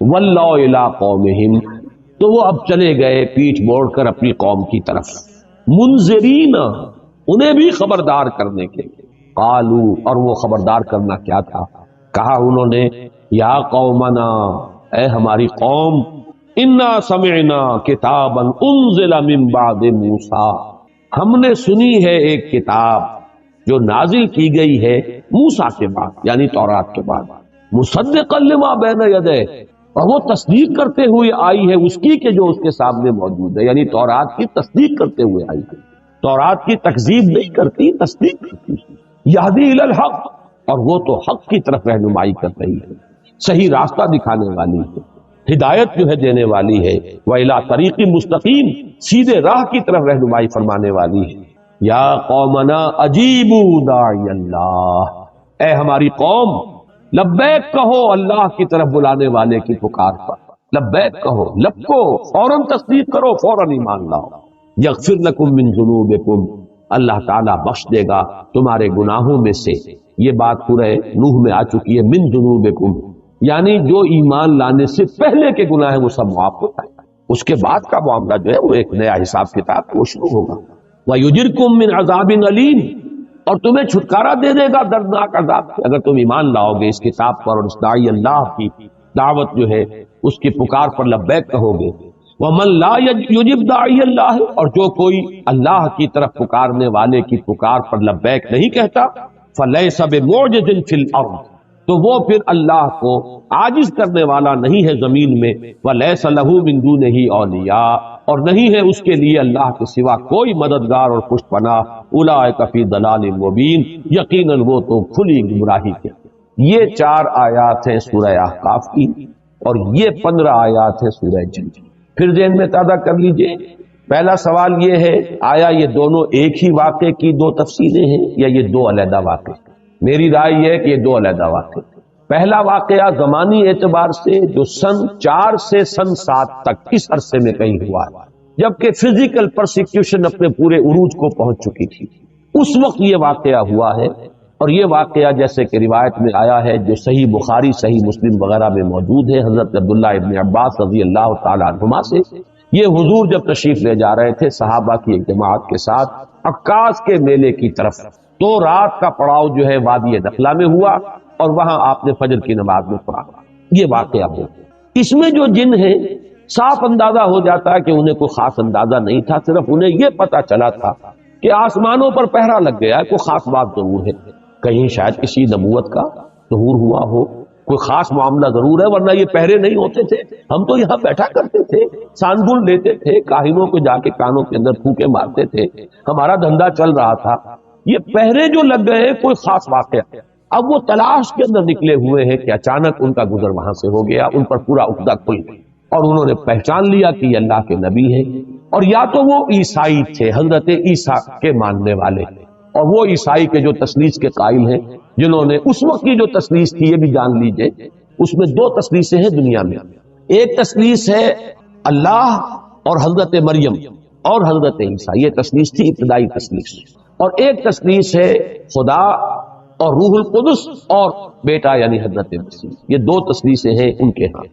ولوا الی قومہم، تو وہ اب چلے گئے پیٹھ موڑ کر اپنی قوم کی طرف، منذرین، انہیں بھی خبردار کرنے کے لیے۔ قالوا، اور وہ خبردار کرنا کیا تھا؟ کہا انہوں نے، یا قومنا، اے ہماری قوم، انا سمعنا کتابا انزل من بعد موسیٰ، ہم نے سنی ہے ایک کتاب جو نازل کی گئی ہے موسیٰ کے بعد، یعنی تورات کے بعد، مصدقا لما بین یدیہ، اور وہ تصدیق کرتے ہوئے آئی ہے اس کی کہ جو اس کے سامنے موجود ہے، یعنی تورات کی تصدیق کرتے ہوئے آئی ہے، تورات کی تکذیب نہیں کرتی، تصدیق کرتی، یہدی الی الحق، اور وہ تو حق کی طرف رہنمائی کر رہی ہے، صحیح راستہ دکھانے والی ہے، ہدایت جو ہے دینے والی ہے، وَإِلَىٰ طَرِيقٍ مُسْتَقِيمٍ، سیدھے راہ کی طرف رہنمائی فرمانے والی ہے۔ یا قومنا اجیبوا داعی اللہ، اے ہماری قوم لبیک کہو اللہ کی طرف بلانے والے کی پکار پر، لبیک کہو، لب کو فوراً تصدیق کرو، فوراً ایمان لاؤ۔ یغفر لکم من ذنوبکم، اللہ تعالیٰ بخش دے گا تمہارے گناہوں میں سے، یہ بات سورہ نوح میں آ چکی ہے، من ذنوبکم، یعنی جو ایمان لانے سے پہلے کے گناہ ہیں وہ سب معاف ہوتا ہے، اس کے بعد کا معاملہ جو ہے وہ ایک نیا حساب کتاب وہ شروع ہوگا۔ وَيُجِرْكُم مِّنْ عَذَابٍ أَلِيمٍ، اور تمہیں چھٹکارا دے دے گا دردناک عذاب سے اگر تم ایمان لاؤ گے اس کتاب پر اور اس داعی اللہ کی دعوت جو ہے اس کی پکار پر لبیک کہو گے۔ وَمَن لَا يُجِبْ دَاعِيَ اللَّهِ، اور جو کوئی اللہ کی طرف پکارنے والے کی پکار پر لبیک نہیں کہتا، فَلَيْسَ بِمُعْجِزٍ فِي الْأَرْضِ، تو وہ پھر اللہ کو عاجز کرنے والا نہیں ہے زمین میں، وَلَيْسَ لَهُ مِن دُونِهِ أَوْلِيَاء، اور نہیں ہے اس کے لیے اللہ کے سوا کوئی مددگار اور پشت پناہ، اولئک فی ضلال مبین، یقیناً وہ تو کھلی گمراہی کے۔ یہ 4 آیات ہیں سورہ احقاف کی، اور یہ 15 آیات ہیں سورہ جن کی۔ پھر ذہن میں تازہ کر لیجئے، پہلا سوال یہ ہے، آیا یہ دونوں ایک ہی واقعے کی 2 تفصیلیں ہیں یا یہ 2 علیحدہ واقعے؟ میری رائے یہ ہے کہ یہ 2 علیحدہ واقعے۔ پہلا واقعہ زمانی اعتبار سے جو سن 4 سے سن 7 تک اس عرصے میں کہیں ہوا ہے، جبکہ فزیکل پرسیکیوشن اپنے پورے عروج کو پہنچ چکی تھی، اس وقت یہ واقعہ ہوا ہے۔ اور یہ واقعہ جیسے کہ روایت میں آیا ہے جو صحیح بخاری، صحیح مسلم وغیرہ میں موجود ہے، حضرت عبداللہ ابن عباس رضی اللہ تعالیٰ عنہما سے، یہ حضور جب تشریف لے جا رہے تھے صحابہ کی ایک جماعت کے ساتھ عکاظ کے میلے کی طرف، تو رات کا پڑاؤ جو ہے وادی نخلا میں ہوا اور وہاں آپ نے فجر کی نماز میں پڑھا۔ یہ واقعہ ہو، اس میں جو جن ہیں صاف اندازہ ہو جاتا ہے کہ انہیں کوئی خاص اندازہ نہیں تھا، صرف انہیں یہ پتا چلا تھا کہ آسمانوں پر پہرا لگ گیا ہے، کوئی خاص بات ضرور ہے، کہیں شاید کسی نبوت کا ظہور ہوا ہو، کوئی خاص معاملہ ضرور ہے، ورنہ یہ پہرے نہیں ہوتے تھے، ہم تو یہاں بیٹھا کرتے تھے، سانگل لیتے تھے، کاہنوں کو جا کے کانوں کے اندر پھونکے مارتے تھے، ہمارا دھندا چل رہا تھا، یہ پہرے جو لگ گئے کوئی خاص واقعہ۔ اب وہ تلاش کے اندر نکلے ہوئے ہیں کہ اچانک ان کا گزر وہاں سے ہو گیا، ان پر پورا عقدہ کھل گیا اور انہوں نے پہچان لیا کہ یہ اللہ کے نبی ہے، اور یا تو وہ عیسائی تھے، حضرت عیسیٰ کے ماننے والے، اور وہ عیسائی کے جو تثلیث کے قائل ہیں، جنہوں نے اس وقت کی جو تثلیث تھی، یہ بھی جان لیجئے اس میں 2 تثلیثیں ہیں دنیا میں، ایک تثلیث ہے اللہ اور حضرت مریم اور حضرت عیسیٰ، یہ تثلیث تھی ابتدائی تثلیث، اور ایک تثلیث ہے خدا اور روح القدس اور بیٹا یعنی حضرت مسیح، یہ 2 تثلیثیں ہیں ان کے ہاں۔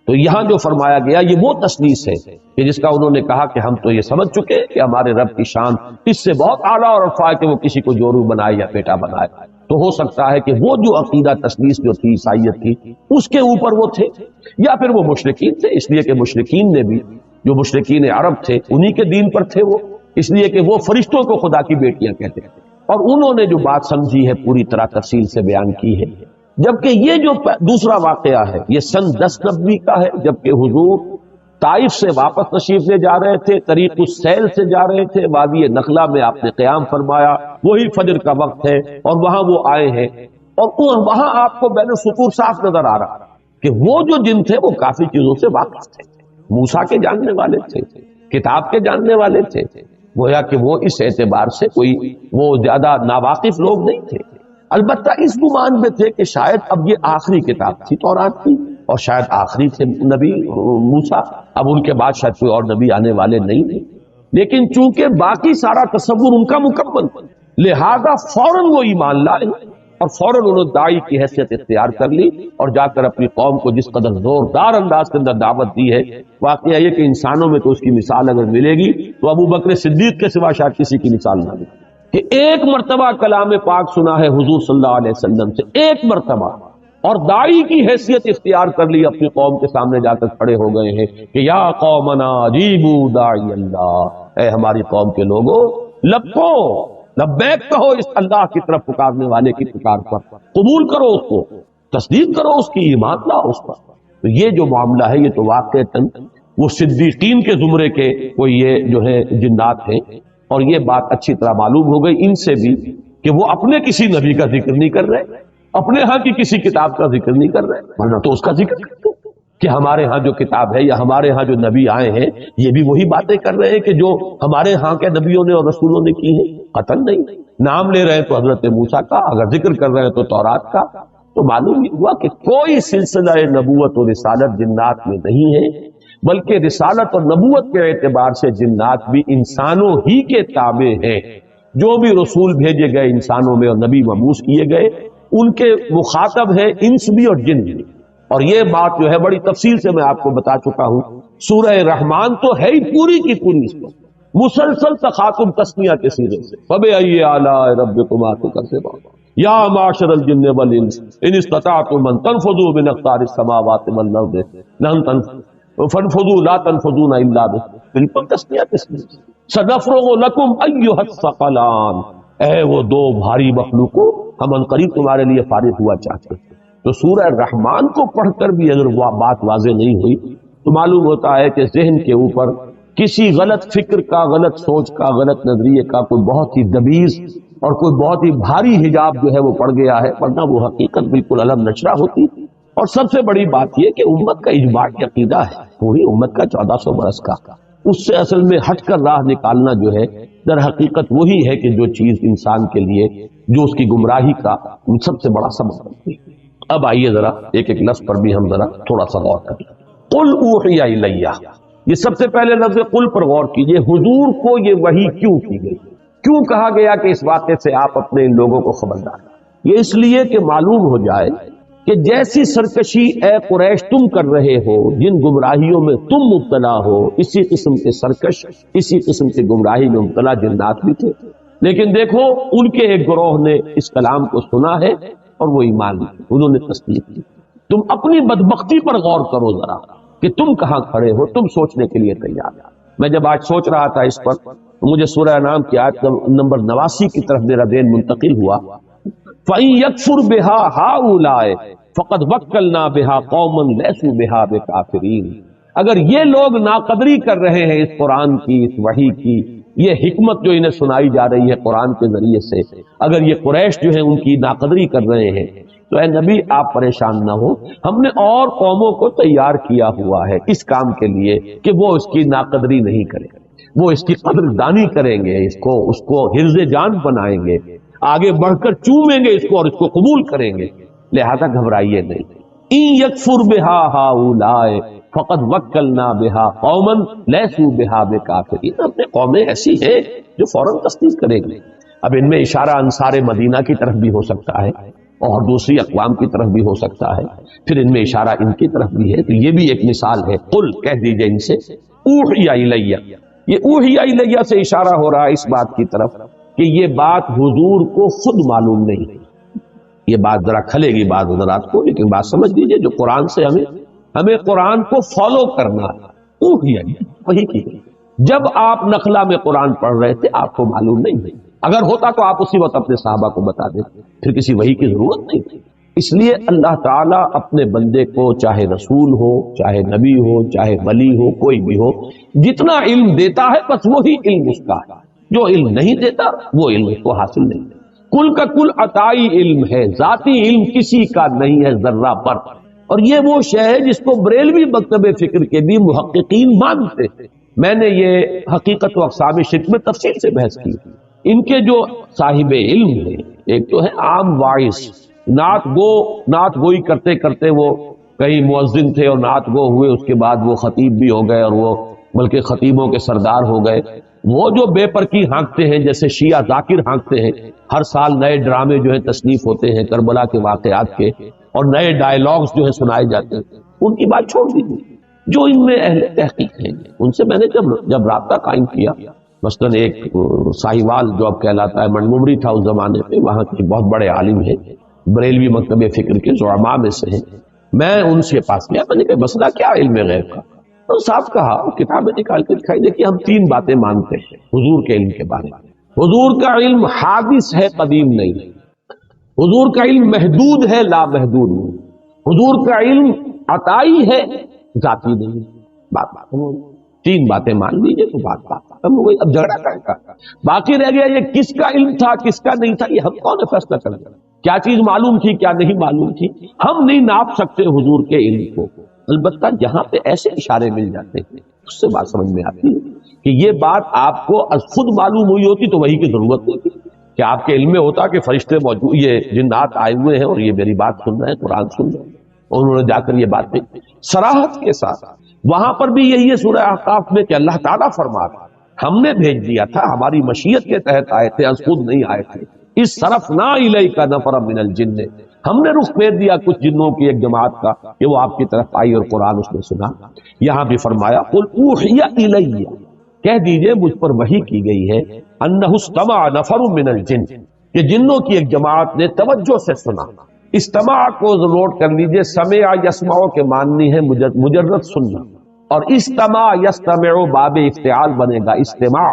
تو یہاں جو فرمایا گیا یہ وہ تثلیث ہے کہ جس کا انہوں نے کہا کہ ہم تو یہ سمجھ چکے کہ ہمارے رب کی شان اس سے بہت اعلیٰ اور ارفع ہے کہ وہ کسی کو جورو بنائے یا بیٹا بنائے، تو ہو سکتا ہے کہ وہ جو عقیدہ تثلیث جو تھی عیسائیت کی اس کے اوپر وہ تھے، یا پھر وہ مشرکین تھے، اس لیے کہ مشرکین نے بھی جو مشرکین عرب تھے انہی کے دین پر تھے وہ، اس لیے کہ وہ فرشتوں کو خدا کی بیٹیاں کہتے تھے، اور انہوں نے جو بات سمجھی ہے پوری طرح تفصیل سے بیان کی ہے۔ جبکہ یہ جو دوسرا واقعہ ہے یہ سن 10 نبوی کا ہے، جبکہ حضور طائف سے واپس تشریف لے جا رہے تھے، طریق السیل سے جا رہے تھے، وادی نخلا میں آپ نے قیام فرمایا، وہی فجر کا وقت ہے اور وہاں وہ آئے ہیں، اور وہاں آپ کو بین السطور صاف نظر آ رہا کہ وہ جو جن تھے وہ کافی چیزوں سے واقف تھے، موسیٰ کے جاننے والے تھے، کتاب کے جاننے والے تھے، گویا کہ وہ اس اعتبار سے کوئی وہ زیادہ ناواقف لوگ نہیں تھے، البتہ اس گمان میں تھے کہ شاید اب یہ آخری کتاب تھی تورات کی، اور شاید آخری تھے نبی موسیٰ، اب ان کے بعد شاید کوئی اور نبی آنے والے نہیں تھے، لیکن چونکہ باقی سارا تصور ان کا مکمل، لہذا فوراً وہ ایمان لائے اور فوراً انہوں نے داعی کی حیثیت اختیار کر لی اور جا کر اپنی قوم کو جس قدر زوردار انداز کے اندر دعوت دی ہے، واقعہ یہ کہ انسانوں میں تو اس کی مثال اگر ملے گی تو ابو بکر صدیق کے سوا شاید کسی کی مثال نہ ملے، کہ ایک مرتبہ کلام پاک سنا ہے حضور صلی اللہ علیہ وسلم سے، ایک مرتبہ، اور داعی کی حیثیت اختیار کر لی، اپنی قوم کے سامنے جا کر کھڑے ہو گئے ہیں کہ یا قومنا اجیبوا داعی اللہ، اے ہماری قوم کے لوگوں لبو لبیک کہو اس اللہ کی طرف پکارنے والے کی پکار پر، قبول کرو اس کو، تصدیق کرو اس کی، ایمان لاؤ اس پر۔ تو یہ جو معاملہ ہے یہ تو واقعتاً وہ صدیقین کے زمرے کے وہ یہ جو ہے جنات ہیں، اور یہ بات اچھی طرح معلوم ہو گئی ان سے بھی کہ وہ اپنے کسی نبی کا ذکر نہیں کر رہے، اپنے ہاں کی کسی کتاب کا ذکر نہیں کر رہے، ورنہ تو اس کا ذکر کرتے کہ ہمارے ہاں جو کتاب ہے یا ہمارے ہاں جو نبی آئے ہیں یہ بھی وہی باتیں کر رہے ہیں کہ جو ہمارے ہاں کے نبیوں نے اور رسولوں نے کی ہیں، قطعاً نہیں۔ نام لے رہے ہیں تو حضرت موسیٰ کا، اگر ذکر کر رہے ہیں تو تورات کا، تو معلوم یہ ہوا کہ کوئی سلسلہ نبوت و رسالت جنات میں نہیں ہے، بلکہ رسالت اور نبوت کے اعتبار سے جنات بھی انسانوں ہی کے تابع ہیں۔ جو بھی رسول بھیجے گئے انسانوں میں اور نبی مبعوث کیے گئے ان کے مخاطب ہیں انس بھی اور جن بھی، اور یہ بات جو ہے بڑی تفصیل سے میں آپ کو بتا چکا ہوں۔ سورہ رحمان تو ہے ہی پوری کی پوری اس پر مسلسل تخاطب تسمیہ کے سیرے سے، فَبِأَيِّ آلَاءِ رَبِّكُمَا تُكَذِّبَانِ یا معاشر الجن والانس ان استطعتم ان تنفذوا من اقطار السماوات والارض لن فانفذوا لا تنفذون الا بالکل تسمیہ تسمیہ سنفرغ لکم ایھا الثقلان، اے وہ دو بھاری مخلوقوں ہم عنقریب تمہارے لیے فارغ ہوا چاہتے ہیں۔ تو سورہ رحمان کو پڑھ کر بھی اگر وہ بات واضح نہیں ہوئی تو معلوم ہوتا ہے کہ ذہن کے اوپر کسی غلط فکر کا، غلط سوچ کا، غلط نظریے کا کوئی بہت ہی دبیز اور کوئی بہت ہی بھاری حجاب جو ہے وہ پڑ گیا ہے، ورنہ وہ حقیقت بالکل علم نشرہ ہوتی۔ اور سب سے بڑی بات یہ کہ امت کا اجماعی عقیدہ ہے، پوری امت کا 1400 برس کا، اس سے اصل میں ہٹ کر راہ نکالنا جو ہے در حقیقت وہی ہے کہ جو چیز انسان کے لیے جو اس کی گمراہی کا سب سے بڑا سبب بنتی ہے۔ اب آئیے ذرا ایک ایک لفظ پر بھی ہم ذرا تھوڑا سا غور کریں۔ قل اوحی الیہ، یہ سب سے پہلے لفظ قل پر غور کیجئے، حضور کو یہ وحی کیوں کی گئی، کیوں کہا گیا کہ اس واقعے سے آپ اپنے ان لوگوں کو خبردار؟ یہ اس لیے کہ معلوم ہو جائے کہ جیسی سرکشی اے قریش تم کر رہے ہو، جن گمراہیوں میں تم مبتلا ہو، اسی قسم کے سرکش، اسی قسم کے گمراہی میں مبتلا جنات بھی تھے، لیکن دیکھو ان کے ایک گروہ نے اس کلام کو سنا ہے اور وہ ایمان لے، انہوں نے تصدیق کی۔ تم اپنی بدبختی پر غور کرو ذرا کہ تم کہاں کھڑے ہو، تم سوچنے کے لیے تیار۔ میں جب آج سوچ رہا تھا اس پر تو مجھے سورہ انعام کی آیت نمبر 89 کی طرف میرا ذہن منتقل ہوا، فَإِن يَكْفُرْ بِهَا هَؤُلَاءِ فَقَدْ وَكَّلْنَا بِهَا قَوْمًا لَيْسُوا بِهَا بِكَافِرِينَ، اگر یہ لوگ ناقدری کر رہے ہیں اس قرآن کی، اس وحی کی، یہ حکمت جو انہیں سنائی جا رہی ہے قرآن کے ذریعے سے، اگر یہ قریش جو ہے ان کی ناقدری کر رہے ہیں تو اے نبی آپ پریشان نہ ہو، ہم نے اور قوموں کو تیار کیا ہوا ہے اس کام کے لیے کہ وہ اس کی ناقدری نہیں کریں، وہ اس کی قدر دانی کریں گے، اس کو حرز جان بنائیں گے، آگے بڑھ کر چومیں گے اس کو اور اس کو قبول کریں گے، لہذا گھبرائیے نہیں۔ ان یکفر بہا ہؤلاء فقد وکلنا بہا قوما لیسوا بہا بکافرین، اپنے قومیں ایسی ہیں جو فوراً تصدیق کریں گے۔ اب ان میں اشارہ انصار مدینہ کی طرف بھی ہو سکتا ہے اور دوسری اقوام کی طرف بھی ہو سکتا ہے، پھر ان میں اشارہ ان کی طرف بھی ہے، تو یہ بھی ایک مثال ہے۔ قل کہہ دیجئے ان سے اوحی الیہ، یہ اوحی الیہ سے اشارہ ہو رہا ہے اس بات کی طرف کہ یہ بات حضور کو خود معلوم نہیں ہے۔ یہ بات ذرا کھلے گی بعض حضرات کو، لیکن بات سمجھ لیجئے جو قرآن سے ہمیں قرآن کو فالو کرنا ہے، اوحی الیہ وہی کی گئی۔ جب آپ نخلا میں قرآن پڑھ رہے تھے آپ کو معلوم نہیں ہے، اگر ہوتا تو آپ اسی وقت اپنے صحابہ کو بتا دیتے، پھر کسی وحی کی ضرورت نہیں تھی۔ اس لیے اللہ تعالیٰ اپنے بندے کو چاہے رسول ہو، چاہے نبی ہو، چاہے ولی ہو، کوئی بھی ہو، جتنا علم دیتا ہے بس وہی علم اس کا ہے، جو علم نہیں دیتا وہ علم اس کو حاصل نہیں ہے۔ کل کا کل عطائی علم ہے، ذاتی علم کسی کا نہیں ہے ذرہ پر، اور یہ وہ شے ہے جس کو بریلوی مکتب فکر کے بھی محققین مانتے ہیں۔ میں نے یہ حقیقت و اقسام شرک میں تفصیل سے بحث کی۔ ان کے جو صاحب علم ہیں، ایک تو ہے عام واعظ، نعت گوئی کرتے کرتے وہ کئی مؤذن تھے اور نعت گو ہوئے، اس کے بعد وہ خطیب بھی ہو گئے اور وہ بلکہ خطیبوں کے سردار ہو گئے۔ وہ جو بے پرکی ہانکتے ہیں جیسے شیعہ ذاکر ہانکتے ہیں، ہر سال نئے ڈرامے جو ہیں تصنیف ہوتے ہیں کربلا کے واقعات کے، اور نئے ڈائلاگز جو ہیں سنائے جاتے ہیں، ان کی بات چھوڑ دیجیے۔ جو ان میں اہل تحقیق ہیں ان سے میں نے جب رابطہ قائم کیا، مثلاً ایک ساہیوال جو اب کہلاتا ہے، منموری تھا اس زمانے پہ، وہاں کے بہت بڑے عالم ہیں، بریلوی مکتب فکر کے زعماء میں سے ہیں. میں ان سے پاس گیا، میں نے کہا مسئلہ کیا علم غیب کا؟ تو صاحب کہا، کتابیں نکال کے دکھائی دے کہ ہم 3 باتیں مانتے ہیں حضور کے علم کے بارے میں. حضور کا علم حادث ہے، قدیم نہیں. حضور کا علم محدود ہے، لا محدود نہیں. حضور کا علم عطائی ہے، ذاتی نہیں. بات 3 باتیں مان لیجیے تو بات ختم ہو گئی. اب جھگڑا کا باقی رہ گیا یہ کس کا علم تھا کس کا نہیں تھا، یہ ہم کون فیصلہ کریں؟ کیا چیز معلوم تھی کیا نہیں معلوم تھی، ہم نہیں ناپ سکتے حضور کے علم کو. البتہ جہاں پہ ایسے اشارے مل جاتے ہیں اس سے بات سمجھ میں آتی ہے کہ یہ بات آپ کو خود معلوم ہوئی ہوتی تو وہی کی ضرورت نہیں تھی کہ آپ کے علم میں ہوتا کہ فرشتے موجود، یہ جنات آئے ہوئے ہیں اور یہ میری بات سن رہے ہیں، قرآن سن رہے ہیں. انہوں نے جا کر یہ بات کہی صراحت کے ساتھ. وہاں پر بھی یہی ہے سورہ احقاف میں کہ اللہ تعالیٰ فرما رہا ہم نے بھیج دیا تھا، ہماری مشیت کے تحت آئے تھے، از خود نہیں آئے تھے. اس صرفنا الیک نفرا من الجن، ہم نے رخ پھیر دیا کچھ جنوں کی ایک جماعت کا کہ وہ آپ کی طرف آئی اور قرآن اس نے سنا. یہاں بھی فرمایا قل اوحی الی، کہہ دیجئے مجھ پر وحی کی گئی ہے، انہ استمع نفر من الجن، کہ جنوں کی ایک جماعت نے توجہ سے سنا. استماع کو نوٹ کر لیجئے، سمع یسمع کے معنی ہے مجرد سننا، اور استماع یستمع باب افتعال بنے گا. استماع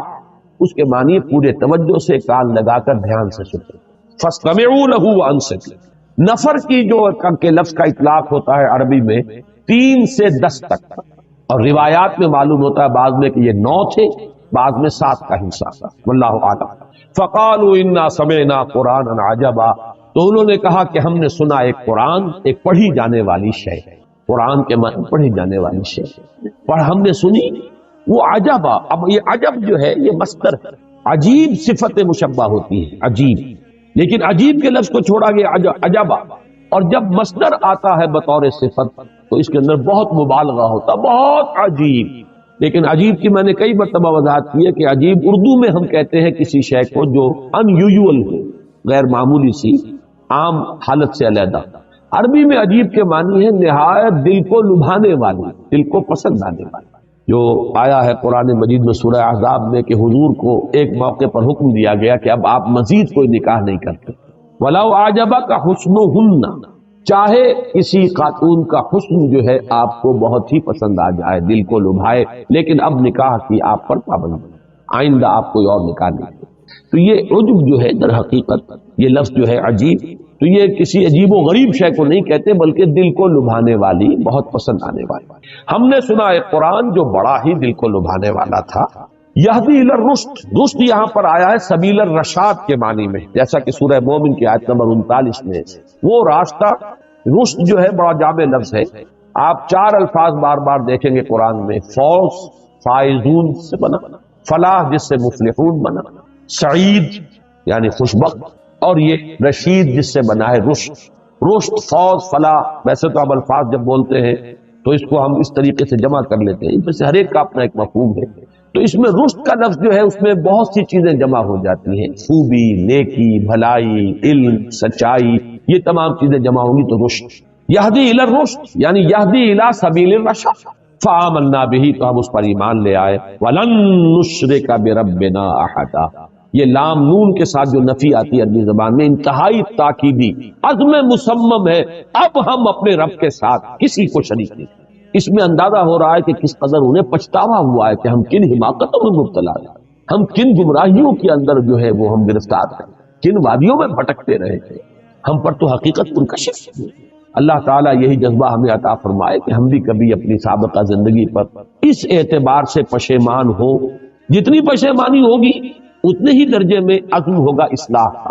اس کے معنی پورے توجہ سے کان لگا کر دھیان سے سنیں. فاستمعوا له وانصتوا، نفر کی جو کے لفظ کا اطلاق ہوتا ہے عربی میں 3 سے 10 تک، اور روایات میں معلوم ہوتا ہے بعض میں کہ یہ 9 تھے، بعض میں 7 کا حصہ تھا، واللہ اعلم. فقالوا انا سمعنا قرانا عجبا، تو انہوں نے کہا کہ ہم نے سنا ایک قرآن، ایک پڑھی جانے والی شے. قرآن کے معنی پڑھی جانے والی شے، پر ہم نے سنی وہ عجبا. اب یہ عجب جو ہے یہ مصدر ہے، عجیب صفت مشبہ ہوتی ہے، عجیب، لیکن عجیب کے لفظ کو چھوڑا گیا عجبا. اور جب مصدر آتا ہے بطور صفت تو اس کے اندر بہت مبالغہ ہوتا، بہت عجیب. لیکن عجیب کی میں نے کئی مرتبہ وضاحت کی ہے کہ عجیب اردو میں ہم کہتے ہیں کسی شے کو جو ان یوزول ہو، غیر معمولی سی، عام حالت سے علیحدہ. عربی میں عجیب کے معنی ہے نہایت دل کو لبھانے والی، دل کو پسند آنے والی. جو آیا ہے قرآن مجید میں سورہ احزاب میں کہ حضور کو ایک موقع پر حکم دیا گیا کہ اب آپ مزید کوئی نکاح نہیں کرتے. وَلَوْ أَعْجَبَكَ حُسْنُهُنَّ، چاہے کسی خاتون کا حسن جو ہے آپ کو بہت ہی پسند آ جائے، دل کو لبھائے، لیکن اب نکاح کی آپ پر پابندی، آئندہ آپ کوئی اور نکاح نہیں. تو یہ عجب جو ہے در حقیقت یہ لفظ جو ہے عجیب، تو یہ کسی عجیب و غریب شے کو نہیں کہتے بلکہ دل کو لبھانے والی، بہت پسند آنے والی. ہم نے سنا ایک قرآن جو بڑا ہی دل کو لبھانے والا تھا. یہدی الی الرشد، رشد یہاں پر آیا ہے سبیل الرشاد کے معنی میں، جیسا کہ سورہ مومن کی آیت نمبر 39 میں. وہ راستہ، رشد جو ہے بڑا جامع لفظ ہے. آپ 4 الفاظ بار بار دیکھیں گے قرآن میں، فوز فائزون سے بنا، فلاح جس سے مفلحون بنا، سعید یعنی خوشبخت، اور یہ رشید جس سے بنا ہے رشد. رشد، فوز، فلاح، ویسے تو اب الفاظ جب بولتے ہیں تو اس کو ہم اس طریقے سے جمع کر لیتے ہیں، اس میں سے ہر ایک کا اپنا ایک مفہوم ہے. تو اس میں رشد کا لفظ جو ہے اس میں بہت سی چیزیں جمع ہو جاتی ہیں، خوبی، نیکی، بھلائی، علم، سچائی، یہ تمام چیزیں جمع ہوں گی تو رشد. یہدی الی الرشد یعنی یہدی الی سبیل الرشاد، فآمنا بہ، تو ہم اس پر ایمان لے آئے. ولن نشرک بربنا احدا، یہ لام نون کے ساتھ جو نفی آتی ہے عربی زبان میں انتہائی تاکیدی، عزم مصمم ہے، اب ہم اپنے رب کے ساتھ کسی کو شریک نہیں. اس میں اندازہ ہو رہا ہے کہ کس قدر انہیں پچھتاوا ہوا ہے کہ ہم کن حماقتوں میں مبتلا ہیں، ہم کن گمراہیوں کے اندر جو ہے وہ ہم گرفتار ہیں، کن وادیوں میں بھٹکتے رہے تھے. ہم پر تو حقیقت منکشف ہے. اللہ تعالیٰ یہی جذبہ ہمیں عطا فرمائے کہ ہم بھی کبھی اپنی سابقہ زندگی پر اس اعتبار سے پشیمان ہو، جتنی پشیمانی ہوگی اتنے ہی درجے میں عزم ہوگا اصلاح کا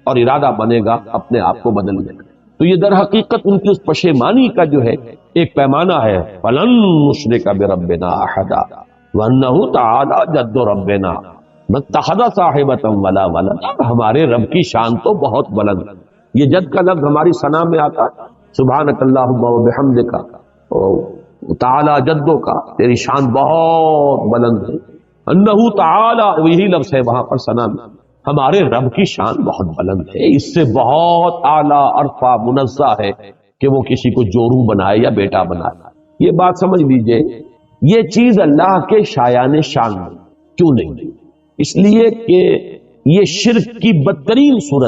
اور ارادہ بنے گا اپنے آپ کو بدلنے کا. تو یہ در حقیقت ان کی اس پشیمانی کا جو ہے ایک پیمانہ ہے. فلن نشرک بربنا احدا وانہ تعالی جد ربنا ما اتخذ صاحبۃ ولا ولدا، ہمارے رب کی شان تو بہت بلند. یہ جد کا لفظ ہماری ثنا میں آتا ہے، سبحانک اللہم وبحمدک، تعالی جدوں کا، تیری شان بہت بلند ہے. انہ تعالی، وہی لفظ ہے وہاں پر ثنا میں، ہمارے رب کی شان بہت بلند ہے، اس سے بہت اعلیٰ عرفہ منزہ ہے کہ وہ کسی کو جورو بنائے یا بیٹا بنائے. یہ بات سمجھ لیجئے، یہ چیز اللہ کے شایان شان میں کیوں نہیں؟ اس لیے کہ یہ شرک کی بدترین صورت